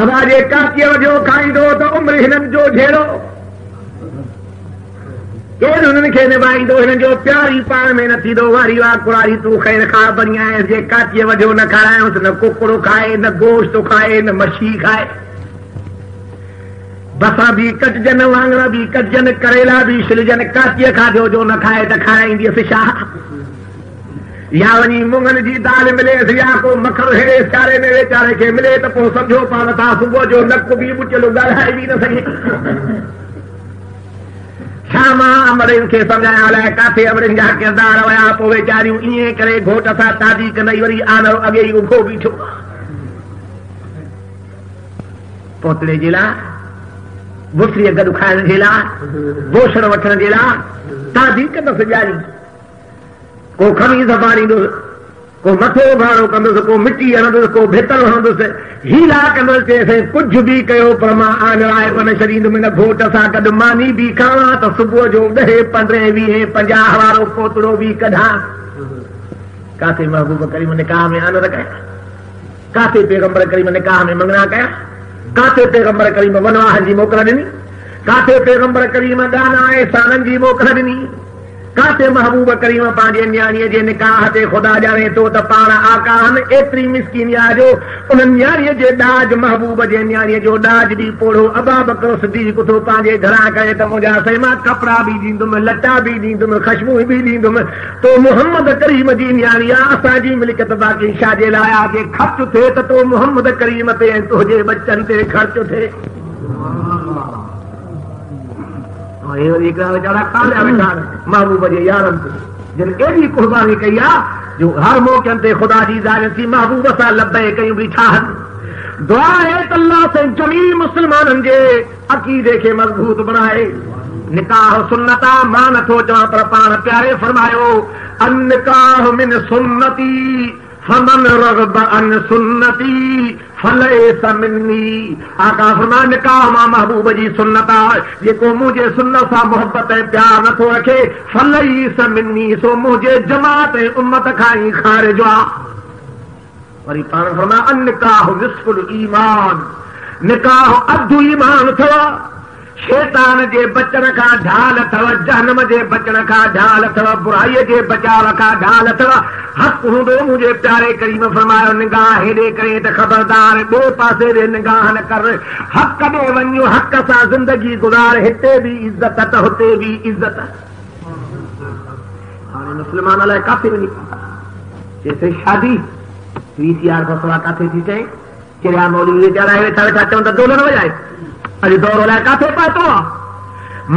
अमां जे काचीअ वढियो खाईंदो त उमिरि हिननि जो झेड़ो, केरु हुननि खे निभाईंदो? हिननि जो प्यार ई पाण में न थींदो। वारी वाह कुरारी तूं ख़ैर खा बणी आएसि, जे काचीअ वढियो न खारायोसि, न कुकड़ो खाए, न गोश्त खाए, न मच्छी खाए। बसा भी कटजन, वांगड़ा भी कटजन, करेला भी छिलजन, कातीअ खाधो जो न खाए त खाराईंदीअसि छा। या वञी मुङनि जी दाल मिलेसि या को मखण हेड़े चारे में वेचारे खे मिले त पोइ सम्झो पाण था सुबुह जो नक बि ॿुचल ॻाल्हाए बि न सघे। छा मां अमड़ियुनि खे सम्झायां अलाए काथे अमड़ियुनि जा किरदार विया। पोइ वेचारियूं ईअं करे घोट सां तादी कंदई, वरी आनरो अॻे ई उभो बीठो पोतड़े जे लाइ, बुसरीअ गॾु खाइण जे लाइ, बोछड़ वठण जे लाइ तादी कंदसि ॼाणी। को खमीस पाड़ींदुसि, को मथो भाड़ो कंदुसि, को मिटी हणंदुसि, को भितर हणंदुसि, हीला कंदुसि। चएसि कुझु बि कयो पर मां आनराए न छॾींदुमि हिन घोट सां गॾु। मानी बि खावां त सुबुह जो 10, 15, 20, 50 वारो पोतड़ो बि कढां। काथे महबूब करीम निकाह में आनर कया, काथे पैगंबर करीम निकाह में मंगना कया, काथे पैगंबर करीम वनवाह जी मोकल ॾिनी, काथे पैगंबर करीम दाना ऐं साननि जी मोकल ॾिनी, काथे महबूब करीम पंहिंजे न्याणीअ जे निकाह ते ख़ुदा ॼाणे थो त पाण आका आहिनि। एतिरी मिसकीनिया जो उन न्याणीअ जे ॾाज, महबूब जे न्याणीअ जो ॾाज बि पोड़ो। अबा बकर सिद्दीक़ थो पंहिंजे घरां कहे त मुंहिंजा साईं मां कपिड़ा बि ॾींदुमि, लटा बि ॾींदुमि, ख़ुशबू बि ॾींदुमि। तो मोहम्मद करीम जी न्याणी आहे, असांजी मिल्कियत बाक़ी छा जे लाइ आहे। जे ख़र्च थिए त तो मोहम्मद करीम ते ऐं तुंहिंजे बच्चनि ते ख़र्च थिए। वीचारा कालिया वेठा महबूब जे यारनि ते, जिन एॾी कुर्बानी कई आहे जो हर मौक़नि ते ख़ुदा जी ज़ाहिर थी महबूब सां लबे कयूं बीठा आहिनि। दुआ आहे त अल्लाह से जमी मुस्लमाननि जे अक़ीदे खे मज़बूत बनाए। निकाह सुन्नत आहे, मां नथो चवां पर पाण प्यारे फरमायो अन निकाह मिन सुन्नती फमन रग़ब अन सुन्नती फलैस मिन्नी। आका फरमाए निकाह मां महबूब जी सुन्नत आहे, जेको मुंहिंजे सुन्नत सां मोहबत ऐं प्यार नथो रखे फलैस मिन्नी, सो मुंहिंजे जमात ऐं उम्मत खां ई खारिज आहे। वरी पाण फरमाए अन निकाह निस्फुल ईमान, निकाह अधु ईमान अथव। शैतान जे बचण खां ढाल अथव, जहनम जे बचण खां ढाल अथव, बुराईअ जे बचाव खां ढाल अथव। हक़ हूंदो मुंहिंजे प्यारे करीम फरमायो निगाह हेॾे करे त ख़बरदार ॿिए पासे ॾे निगाह न कर, हक़ ॾे वञो, हक़ सां ज़िंदगी गुज़ार। हिते बि इज़त त हुते बि इज़त। हाणे मुस्लमान लाइ काथे वञी चएसि शादी VCR खां सवाइ काथे थी चए। चिड़िया मौली वीचारा वेठा वेठा चवनि त डोल न वॼाए, अॼु दौर लाइ काथे पहुतो आहे।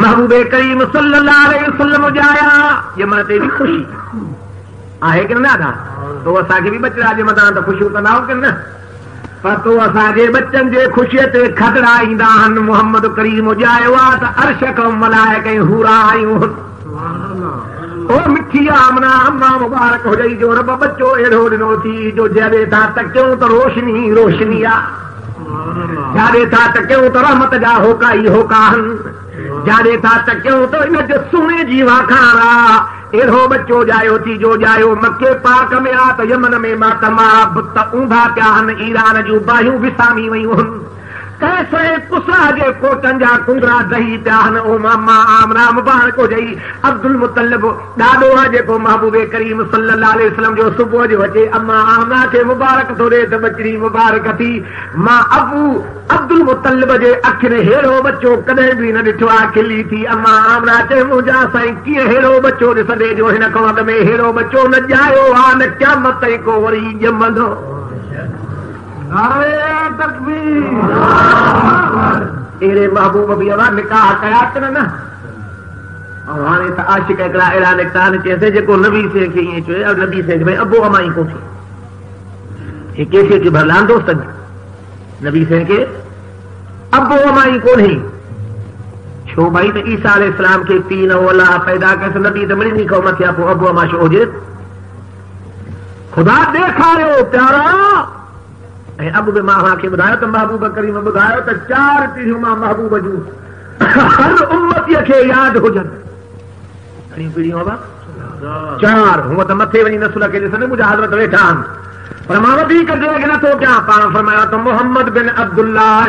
महबूबे करीम सल्लल्लाहु अलैहि वसल्लम जाया ॼमण ते बि ख़ुशी आहे कि न था। तो असांखे बि बचड़ा जे मथां त ख़ुशियूं कंदा आहियो कि न, पर तो असांजे बच्चनि जे ख़ुशीअ ते खदड़ा ईंदा आहिनि। मोहम्मद करीम जायो आहे त अर्श खां मलाइक ऐं हूरा आयूं। ओ मिठी आमना अम्मा मुबारक हुजई जो रब बच्चो अहिड़ो ॾिनो थी जो जॾहिं था तकियूं त रोशनी रोशनी आहे, जाॾे था तकियूं त रहमत जा होका ई होका आहिनि, जाॾे था तकियूं त इन जे सुहिणे जी वाखार आहे। अहिड़ो बच्चो जायो थी जो जायो मके पाक में आहे त यमन में मातमा बुत ऊंधा पिया आहिनि, ईरान जूं बाहियूं विसामी वयूं आहिनि, कैसे कुसा जे कोटनि जा कुंगरा दही पिया आहिनि। ओ मामा आमना मुबारक हुजई। अब्दुल मुतलिब ॾाढो आहे जेको महबूबे करीम सल्लल्लाहु अलैहि वसल्लम जो सुबुह जो अचे अम्मा आमना खे मुबारक थो ॾे त बचड़ी मुबारक थी। मां अब्दुल मुतलिब जे अखियुनि हेड़ो बच्चो कॾहिं बि न ॾिठो आहे, खिली थी। अम्मा आमना चए मुंहिंजा साईं कीअं हेड़ो बच्चो ॾिसंदे जो हिन खां अॻ में हेड़ो बच्चो न ॼायो आहे, न क़यामत ताईं को वरी ॼमंदो। अहिड़े महबूब बि अवा निकाह कया अथनि न। ऐं हाणे त आशिक हिकिड़ा अहिड़ा निकिता आहिनि, चएसि जेको नबी से खे ईअं चए नबी से भई अबो अमाई कोन थी, हे कंहिंखे की भरलान दोस्तनि नबी से खे अबो अमाई कोन्हे। छो भाई त ईसा अलैहिस्सलाम खे पीउ न अलाह पैदा कयसि, नबी त मिड़नी खां मथियां पोइ अबो अमा छो हुजे। ख़ुदा ॾेखारियो प्यारा। ऐं अब बि मां खे ॿुधायो त महबूब करीम ॿुधायो त 4 पीढ़ियूं मां महबूब जूं हर उम्मतीअ खे यादि हुजनि। घणी पीढ़ियूं बाबा? 4। हूअं त मथे वञी नसुल खे ॾिसनि, मुंहिंजा हज़रत वेठा आहिनि। पर मां वधीक देख न थो कयां। पाण फरमाया तो मोहम्मद बिन अब्दुल्लाह,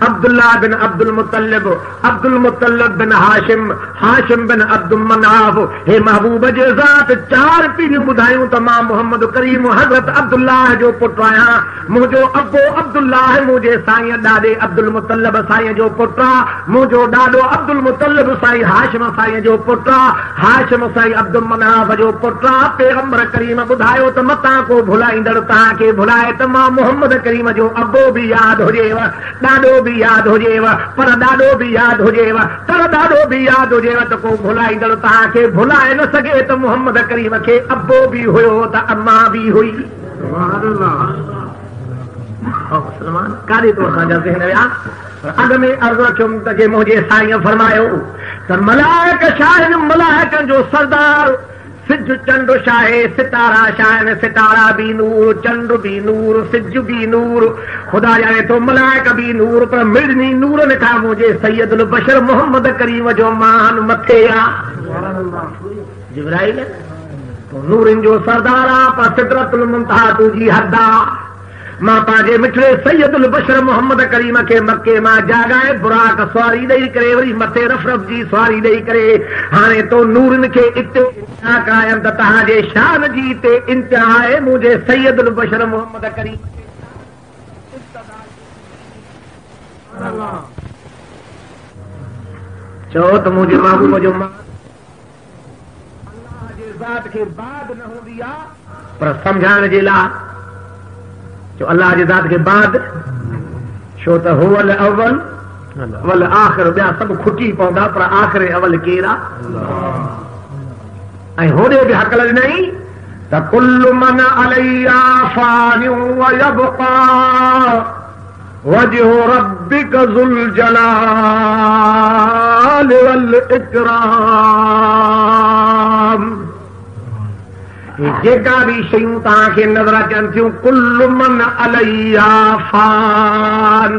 अब्दुल्लाह बिन अब्दुल मुतल्लिब, अब्दुल मुतल्लिब बिन हाशिम, हाशिम बिन अब्दुल मनाफ। हे महबूब जे ज़ात 4 पीढ़ियूं ॿुधायूं त मां मोहम्मद करीम हज़रत अब्दुल्लाह जो पुटु आहियां। मुंहिंजो अबो अब्दुल्लाह मुंहिंजे साईं ॾाॾे अब्दुल मुतल्लिब साईं जो पुटु आहे। मुंहिंजो ॾाॾो अब्दुल मुतल्लिब साईं हाशिम साईं जो पुटु आहे। हाशिम साईं अब्दुल मनाफ जो पुटु आहे। पैगंबर करीम ॿुधायो त मतां को भुलाईंदड़ तव्हांखे भुलाए त मां मोहम्मद करीम जो अबो बि यादि हुजेव, ॾाॾो बि यादि हुजेव, पर ॾाॾो बि यादि हुजेव, पर ॾाॾो बि यादि हुजेव त को भुलाईंदड़ तव्हांखे भुलाए न सघे त मोहम्मद करीम खे अबो बि हुयो त अम्मा बि हुई। मुस्लमान काॾे तो असांजा ज़हन विया। अॻ में अर्ज़ु रखियुमि त जे मुंहिंजे साईं फरमायो त मलाइक छा आहिनि, मलाइकनि जो सरदार सिज चंड शाहे, सितारा शाहिन, सितारा भी नूर, चंड भी नूर, सिज भी नूर। खुदा जाने तो मलाइक भी नूर, पर मिड़नी नूरन खां मुंहिंजे सैयदुल बशर मोहम्मद करीम जो मान मथे आ। जिब्राइल तो नूरन जो सरदार आ, पर सिदरतुल मुंतहा तुंहिंजी हद आ। मां पंहिंजे मिठड़े सैयदुल बशर मोहम्मद करीम खे मके मां जागाए बुराक सवारी ॾेई करे वरी मथे रफ़रफ़ जी सवारी ॾेई करे हाणे तो नूरनि खे इते कायम त तव्हांजे शान जी ते इंतिहा आहे। मुंहिंजे सैयदुल बशर मोहम्मद करीम चओ त मुंहिंजे महबूब जो मान अल्लाह जे ज़ात खे बाद न हूंदी आहे, पर सम्झाइण जे लाइ जो अल्लाह जे ज़ात के बाद छो त हुवल अव्वल वल आख़िर, ॿिया सभु खुटी पवंदा, पर आख़िर अव्वल केरु आहे? ऐं होॾे बि हक़ ॾिनई त कुल्लु मन अलैहा फ़ानियुं व यबक़ा वजहु रब्बिक ज़ुल जलाल वल इकराम। जेका भी शयूं तव्हांखे नज़र अचनि थियूं, कुल्लु मन अलैहा फ़ान,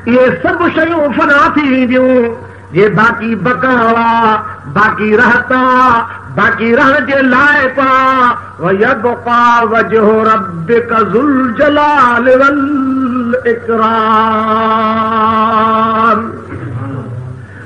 इहे सभु शयूं फना थी वेंदियूं। जे बाक़ी बकावा, बाक़ी रहता, बाक़ी रहण जे लाइक़ आहे। वयबक़ा वजहु रब्बिक ज़ुल जलाल वल इकराम।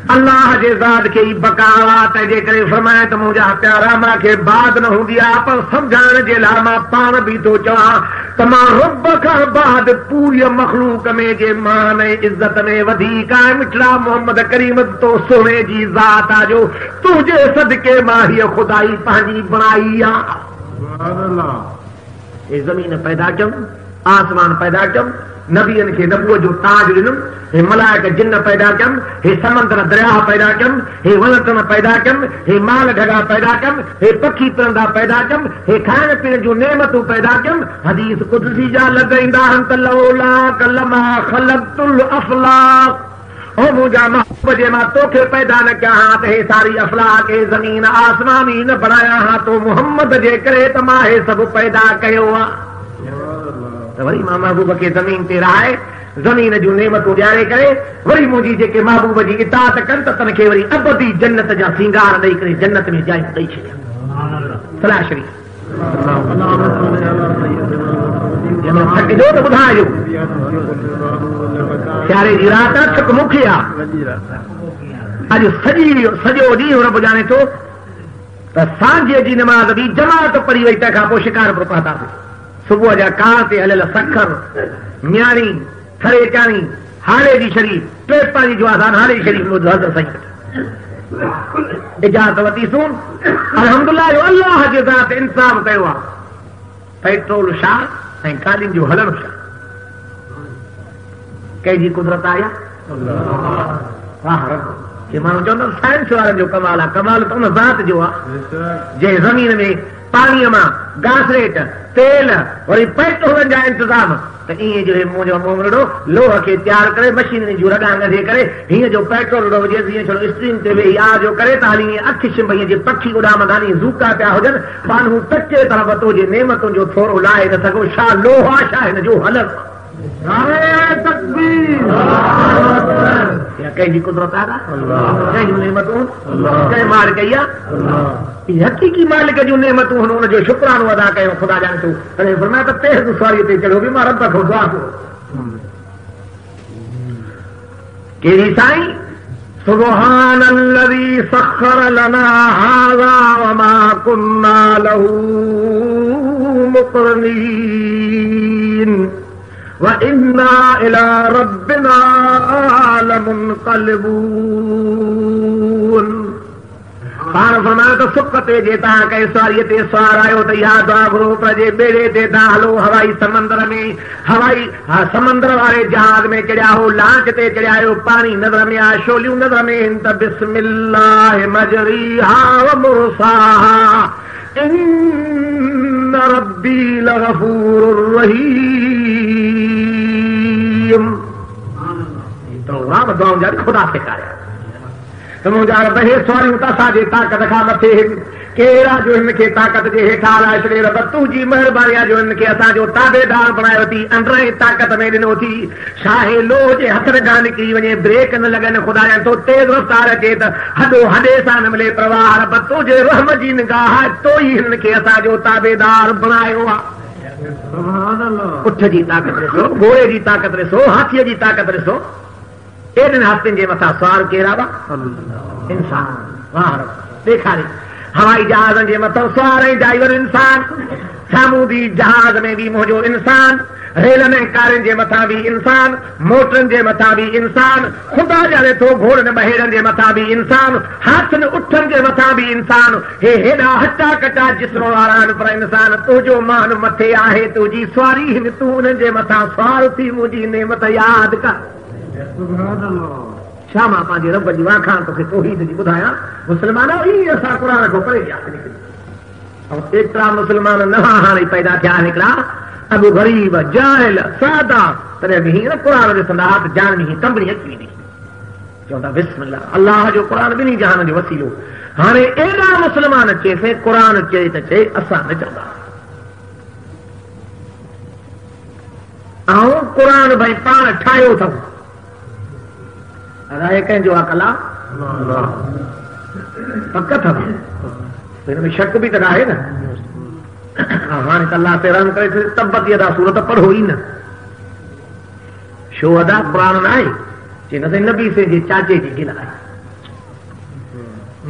अल्लाह जे ज़ात खे ई बकावा, तंहिंजे करे फरमाए त मुंहिंजा प्यारा मूंखे बाद न हूंदी आहे, पर सम्झाइण जे लाइ मां पाण बि थो चवां त मां रब खां बाद पूरी मख़लूक में जे मान ऐं इज़त में वधीक आहे मिठड़ा मोहम्मद करीम तो सोने जी ज़ात आहे जो तुंहिंजे सदके मां हीअ ख़ुदाई पंहिंजी बणाई आहे। हे ज़मीन पैदा कयमि, आसमान पैदा कयमि, नबियनि खे नबूअ जो ताज ॾिनुमि, हे मलाइक जिन पैदा कयमि, हे समंदर दरिया पैदा कयमि, हे वणटण पैदा कयमि, हे माल ढगा पैदा कयमि, हे पखी पिरंदा पैदा कयमि, हे खाइण पीअण जूं नेमतूं पैदा कयमि। हदीस कुदसी जा लॻाईंदा आहिनि त लौला कलमा ख़लक़तुल अफ़लाक, ओ मुंहिंजा महबूब जे मां तोखे पैदा न कया हा त हे सारी अफ़लाक, हे ज़मीन आसमान ई न बणाया हा, तो मुहम्मद जे करे त मां हे सभु पैदा कयो आहे। वरी मां महबूब खे ज़मीन ते रहाए ज़मीन जूं नेमतूं ॾियारे करे वरी मुंहिंजी जेके महबूब जी इताअत कनि त तन खे वरी अबदी जन्नत जा सींगार ॾेई करे जन्नत में जाइ ॾेई छॾिया। सलाह शरीफ़ थकिजो त ॿुधाइजो, सियारे जी रात आहे, थक मूंखे आहे। अॼु सॼो ॾींहुं रब ॼाणे थो त सांझे जी नमाज़ बि जमात पढ़ी वई, तंहिंखां पोइ शिकारपुर पहुतासीं। सुबुह जा कार ते हलियल सखर न्याणी थरे चाणी हाड़े जी शरीफ़ टे पाणी जो आज़ान हाड़े शरीफ़ हज़रत साईं इजाज़त वरितीसूं। अल्हम्दुलिल्लाह जो अल्लाह जे ज़ात इंसाफ़ कयो आहे। पेट्रोल छा ऐं गाॾियुनि जो हलणु छा, कंहिंजी कुदरत आहे? वाह रब। जे माण्हू चवंदा साइंस वारनि जो कमाल आहे, कमाल त उन ज़ात जो आहे जंहिं ज़मीन में पाणीअ मां घासरेट तेल वरी पेट्रोलनि जा इंतज़ाम त ईअं जो मुंहिंजो मोमड़ो लोह खे तयारु करे मशीननि जूं रॻांग थिए करे हीअं जो पेट्रोल हुजे जीअं छो स्क्रीन ते वेही आ जो करे त हाली ईअं अखि शिंभईअ जे पखी उॾामंदा नी ज़ूका पिया हुजनि, पाण हू कचे तरह वतो जे नेमतुनि जो थोरो लाहे न सघो। छा लोह आहे, छा हिन जो हलणु कंहिंजी कुदरत आहे कंहिंजूं नेमतूं कंहिं मालिक कया हक़ीक़ी मालिक जूं नेमतूं हुनजो शुक्रानो अदा कयो ख़ुदा ॼाणे थो तॾहिं फरमाए त तेज़ सवारीअ ते चढ़ो बि मां रब खां दुआ कयो कहिड़ी साईं सुब्हानल्लज़ी सख़र लना हाज़ा वमा कुन्ना लहू मुक़रिनीन व इन्ना इला रब्बिना लमुनक़लिबून। पाण फरमायो त सुख ते जे तव्हां कंहिं सवारीअ ते सवार आहियो त इहा दुआ घुरो पर जे ॿेड़े ते तव्हां हलो हवाई समंदर में समंदर वारे जहाज में चढ़िया हो लांच ते चढ़िया आहियो पाणी नज़र में आहे शोलियूं नज़र में आहिनि त बिस्मिल्लाह मजरीहा व मुरसाहा इन्न रब्बी लग़फूरुर रहीम। तो राम दुआऊं जा ख़ुदा सेखारिया त मुंहिंजा रब हे सवारियूं त असांजे ताक़त खां मथे कहिड़ा जो हिनखे ताक़त जे हेठां हलाए छॾे रब तुंहिंजी महिरबानीअ जो हिनखे असांजो ताबेदार बणायो थी अंदरां ई ताक़त में ॾिनो थी छाहे लोह जे हथनि खां निकिरी वञे ब्रेक न लॻनि ख़ुदा ॼाणे थो तेज़ रफ़्तार अचे त हॾो हॾे सां न मिले प्रवाह रब तुंहिंजे रहम जी निगाह तो ई हिनखे असांजो ताबेदार बणायो आहे। उठ जी ताक़त ॾिसो घोड़े जी ताक़त ॾिसो हाथीअ जी ताक़त ॾिसो एॾनि हफ़्तनि जे मथां सवार कहिड़ा हुआ इंसान वाह ॾेखारे हवाई जहाज़नि जे मथां सवार ऐं ड्राइवर इंसान सामूंडी जहाज में बि मुंहिंजो इंसान रेलनि ऐं कारुनि जे मथां बि इंसान मोटरनि जे मथां बि इंसान ख़ुदा ॼाणे थो घोड़नि ॿहेड़नि जे मथां बि इंसान हाथनि उठनि जे मथां बि इंसान हे हेॾा हटा कटा जिस्म वारा आहिनि पर इंसान तुंहिंजो मान मथे आहे तुंहिंजी सवारी हिन तूं उन्हनि जे मथां सवार थी मुंहिंजी नेमत यादि कर। छा मां पंहिंजे रब जी वाखाण तोखे तौहीद जी ॿुधायां मुस्लमान ई असां क़ुर खां परे वियासीं निकिरी ऐं एतिरा मुस्लमान नवां हाणे पैदा थिया आहिनि हिकिड़ा अबु ग़रीब जाहिल सादा तॾहिं बि हीअं क़ुर ॾिसंदा त जान में कंबणी अची वेंदी चवंदा बिस्मिल्लाह अलाह जो क़ुर ॿिन्ही जहान जो वसीलो हाणे एॾा मुस्लमान चएसि क़ुर चए त चए असां न चवंदा ऐं क़ुर भई पाण ठाहियो अथऊं अलाए कंहिंजो आहे कला पक अथव हिन में शक बि त आहे न हाणे त अलाह ते रहम करे तबत अदा सूरत पढ़ो ई न शो अदा क़ुर न आहे चई न साईं नबी से जे चाचे जी गिला आहे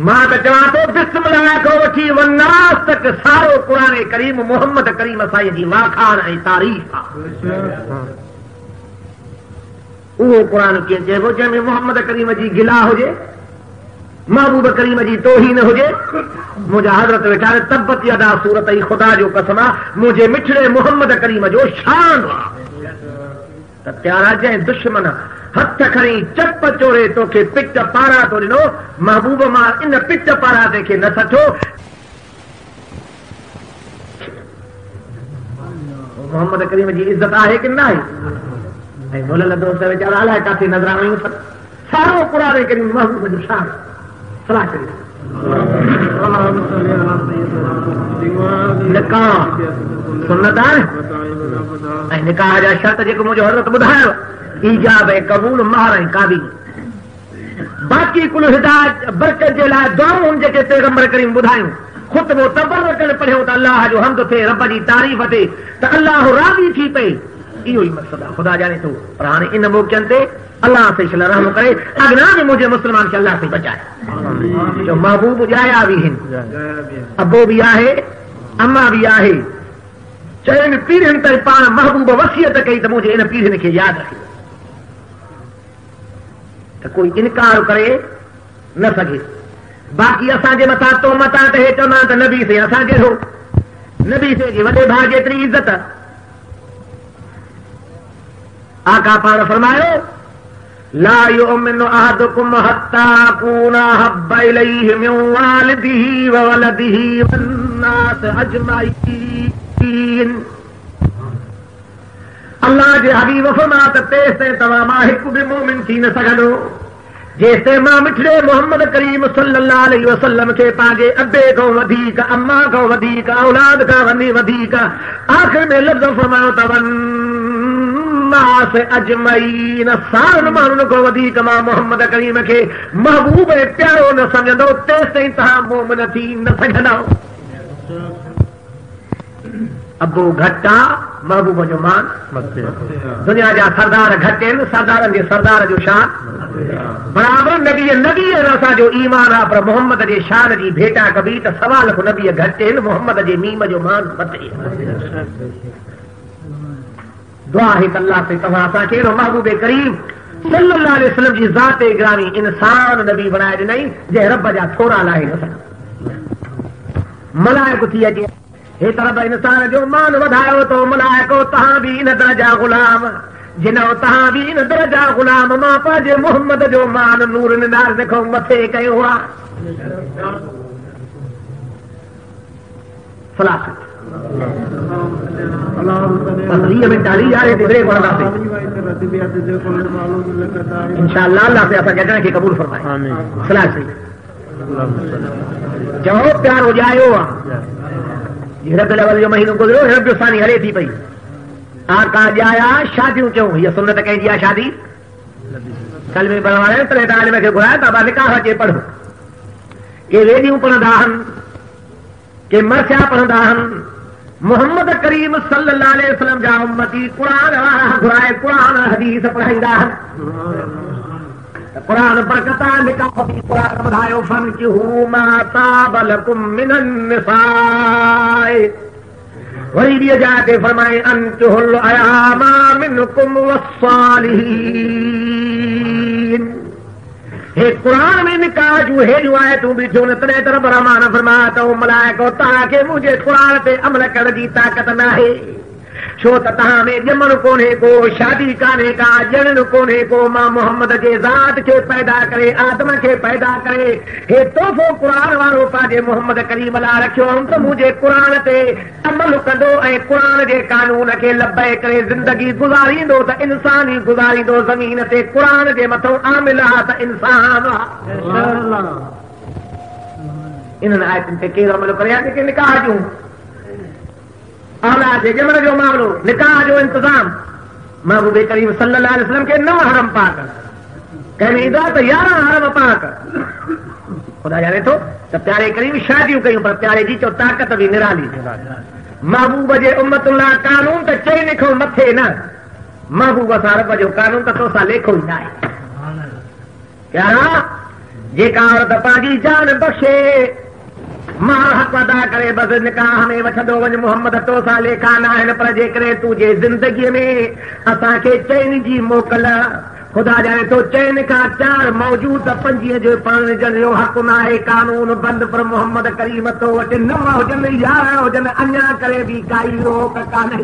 मां त चवां थो बिस्मिल्लाह खां वठी वन्नास तक सारो क़ुर करीम मोहम्मद करीम साईं जी वाखाण ऐं तारीफ़ आहे उहो क़ुर कीअं चइबो जंहिंमें मोहम्मद करीम जी गिला हुजे महबूब करीम जी तौहीन हुजे मुंहिंजा हज़रत वेठा तबत अदा सूरत ई ख़ुदा जो कसम आहे मुंहिंजे मिठड़े मोहम्मद करीम जो शान त प्यारा जंहिं दुश्मन हथ खणी चप चोरे तोखे पिट पारां तो ॾिनो महबूब मां इन पिट पारां तंहिंखे न सठो मोहम्मद करीम जी इज़त आहे कि न आहे ऐं मुल्ल दोस्त वीचारा अलाए किथे नज़र आयूं सारो क़ुर करीम महबूब जो शान सलाह करी निकाह सुन्नत आहे ऐं निकाह जा शर्त जेको मुंहिंजो हज़रत ॿुधायो ईजाब ऐं क़बूल महर ऐं काबी बाक़ी कुल हिदायत बरकत जे लाइ दुआऊं जेके पैगंबर करीम ॿुधायूं ख़ुतबो तबरकन पढ़ियो त अलाह जो हम्द थिए रब जी तारीफ़ थिए त अलाह राज़ी थी पए इहो ई मक़सदु आहे ख़ुदा ॼाणे थो पर हाणे इन मौक़नि ते अलाह से रहम करे अॻियां बि मुंहिंजे मुस्लमान खे अलाह से बचाए जो महबूब ॼाया बि आहिनि अबो बि आहे अम्मा बि आहे चइनि पीढ़ियुनि ताईं पाण महबूब वसियत कई त मुंहिंजे इन पीढ़ियुनि खे यादि रखे त कोई इनकार करे न सघे बाक़ी असांजे मथां तोहमत त हे चवंदा त नबी से असां जहिड़ो नबी से जे वॾे भाउ जेतिरी इज़त आका पाण फरमायो ला युमिनु अहदुकुम हत्ता अकूना हब्बा इलैहि मिन वालिदिही व वलदिही वन्नास अजमाईन अल्लाह जे हबीब फरमा त तेस ताईं तव्हां मां हिकु बि मोमिन थी न सघंदो जेस ताईं मां मिठड़े मोहम्मद करीम सल्लल्लाहु अलैहि वसल्लम खे पंहिंजे अबे खां वधीक अम्मा खां वधीक औलाद खां वधीक आख़िर में लफ़्ज़ फरमायो त अन्नास अजमईन सारनि माण्हुनि खां वधीक मां मोहम्मद करीम खे महबूब ऐं प्यारो न सम्झंदो तेसिताईं तव्हां मोमिन थी न सघंदव। अबू घटि आहे महबूब जो मान दुनिया जा सरदार घटि आहिनि सरदारनि जे सरदार जो शान बराबरि नबीअ असांजो ईमान आहे पर मोहम्मद जे शान जी भेटा कबी त 1.25 लाख नबी घटि आहिनि मोहम्मद जे मीम जो मान मथे। दुआ आहे त अल्लाह से तव्हां असांखे अहिड़ो महबूब करीम सल्लल्लाहु अलैहि वसल्लम जी ज़ात ग्रामी इंसान नबी बणाए ॾिनई जंहिं रब जा थोरा लाहे न सघनि। मलाइक थी अचे हे त रब इंसान जो मान वधायो तो मलाइको तव्हां बि इन दर्जा गुलाम जिन तव्हां बि इन दर्जा गुलाम मां पंहिंजे मोहम्मद जो मान नूर निनार खां मथे कयो आहे। इंशाअल्लाह अल्लाह से असां जॾहिं खे क़बूल फरमाए चओ प्यार हुजायो आहे। रबिउल अव्वल जो महीनो गुज़रियो रबिउल सानी हले थी पई आका ॼाया शादियूं कयूं हीअ सुन्नत कंहिंजी आहे शादी कल में पढ़ण वारे तॾहिं तालिम खे घुरायो त निकाह अचे पढ़ो के वेदियूं पढ़ंदा आहिनि के मरसिया पढ़ंदा आहिनि। मोहम्मद करीम सल्लल्लाहु अलैहि वसल्लम जा उम्मती क़ुरान वारा घुराए क़ुरान हदीस पढ़ाईंदा आहिनि। क़ुरान बरकता निकाह बि क़ुरान ॿुधायो फंकिहू मा ताब लकुम मिनन निसाए वरी ॿिए जाइ ते फरमाए अंकिहुल अयामा मिनकुम वस्सालिहीन। हे क़ुरान में निकाह जूं हेॾियूं आयतूं ॿिठियूं न तॾहिं त रब रहमान फरमाए त मलाइको तव्हांखे मुंहिंजे क़ुरान ते अमल करण जी ताक़त नाहे छो त तव्हां में ॼमण कोन्हे को शादी कान्हे का ॼणण कोन्हे को मां मोहम्मद जे ज़ात खे पैदा करे आदम खे पैदा करे हे तोहफ़ो क़ुरान वारो पंहिंजे मोहम्मद करीम लाइ रखियो त मुंहिंजे क़ुरान ते अमल कंदो ऐं क़ुरान जे कानून खे लबे करे ज़िंदगी गुज़ारींदो त इंसान ई गुज़ारींदो ज़मीन ते क़ुरान जे मथां आमिल आहे त इंसान आहे। इन्हनि आयतुनि ते केरु अमल करे आहे जेके निकाह जूं औलाद जे ॼमण जो मामलो निकाह जो इंतज़ाम महबूब करीम सल्लल्लाहु अलैहि वसल्लम खे 9 हरम पाक कंहिं ईंदो आहे त 11 हरम पाक ख़ुदा ॼाणे थो त प्यारे करीम शादियूं कयूं पर प्यारे जी चो ताक़त बि निराली महबूब जे उम्मतुनि लाइ कानून त चइनि खां मथे न महबूब सां रब जो कानून त तोसां लेखो ई न आहे। प्यारा जेका औरत पंहिंजी जान बख़्शे मां हक़ अदा करे बस निकाह में वठंदो वञ मोहम्मद तोसां लेखा न आहिनि पर जेकॾहिं तुंहिंजे ज़िंदगीअ में असांखे चइनि जी मोकल ख़ुदा ॼाणे थो चइनि खां 4 मौजूद 5 जो पाण जो हक़ न आहे कानून बंदि पर मोहम्मद करीम तो वटि 9 हुजनि 11 हुजनि अञा करे बि काई रोक कान्हे।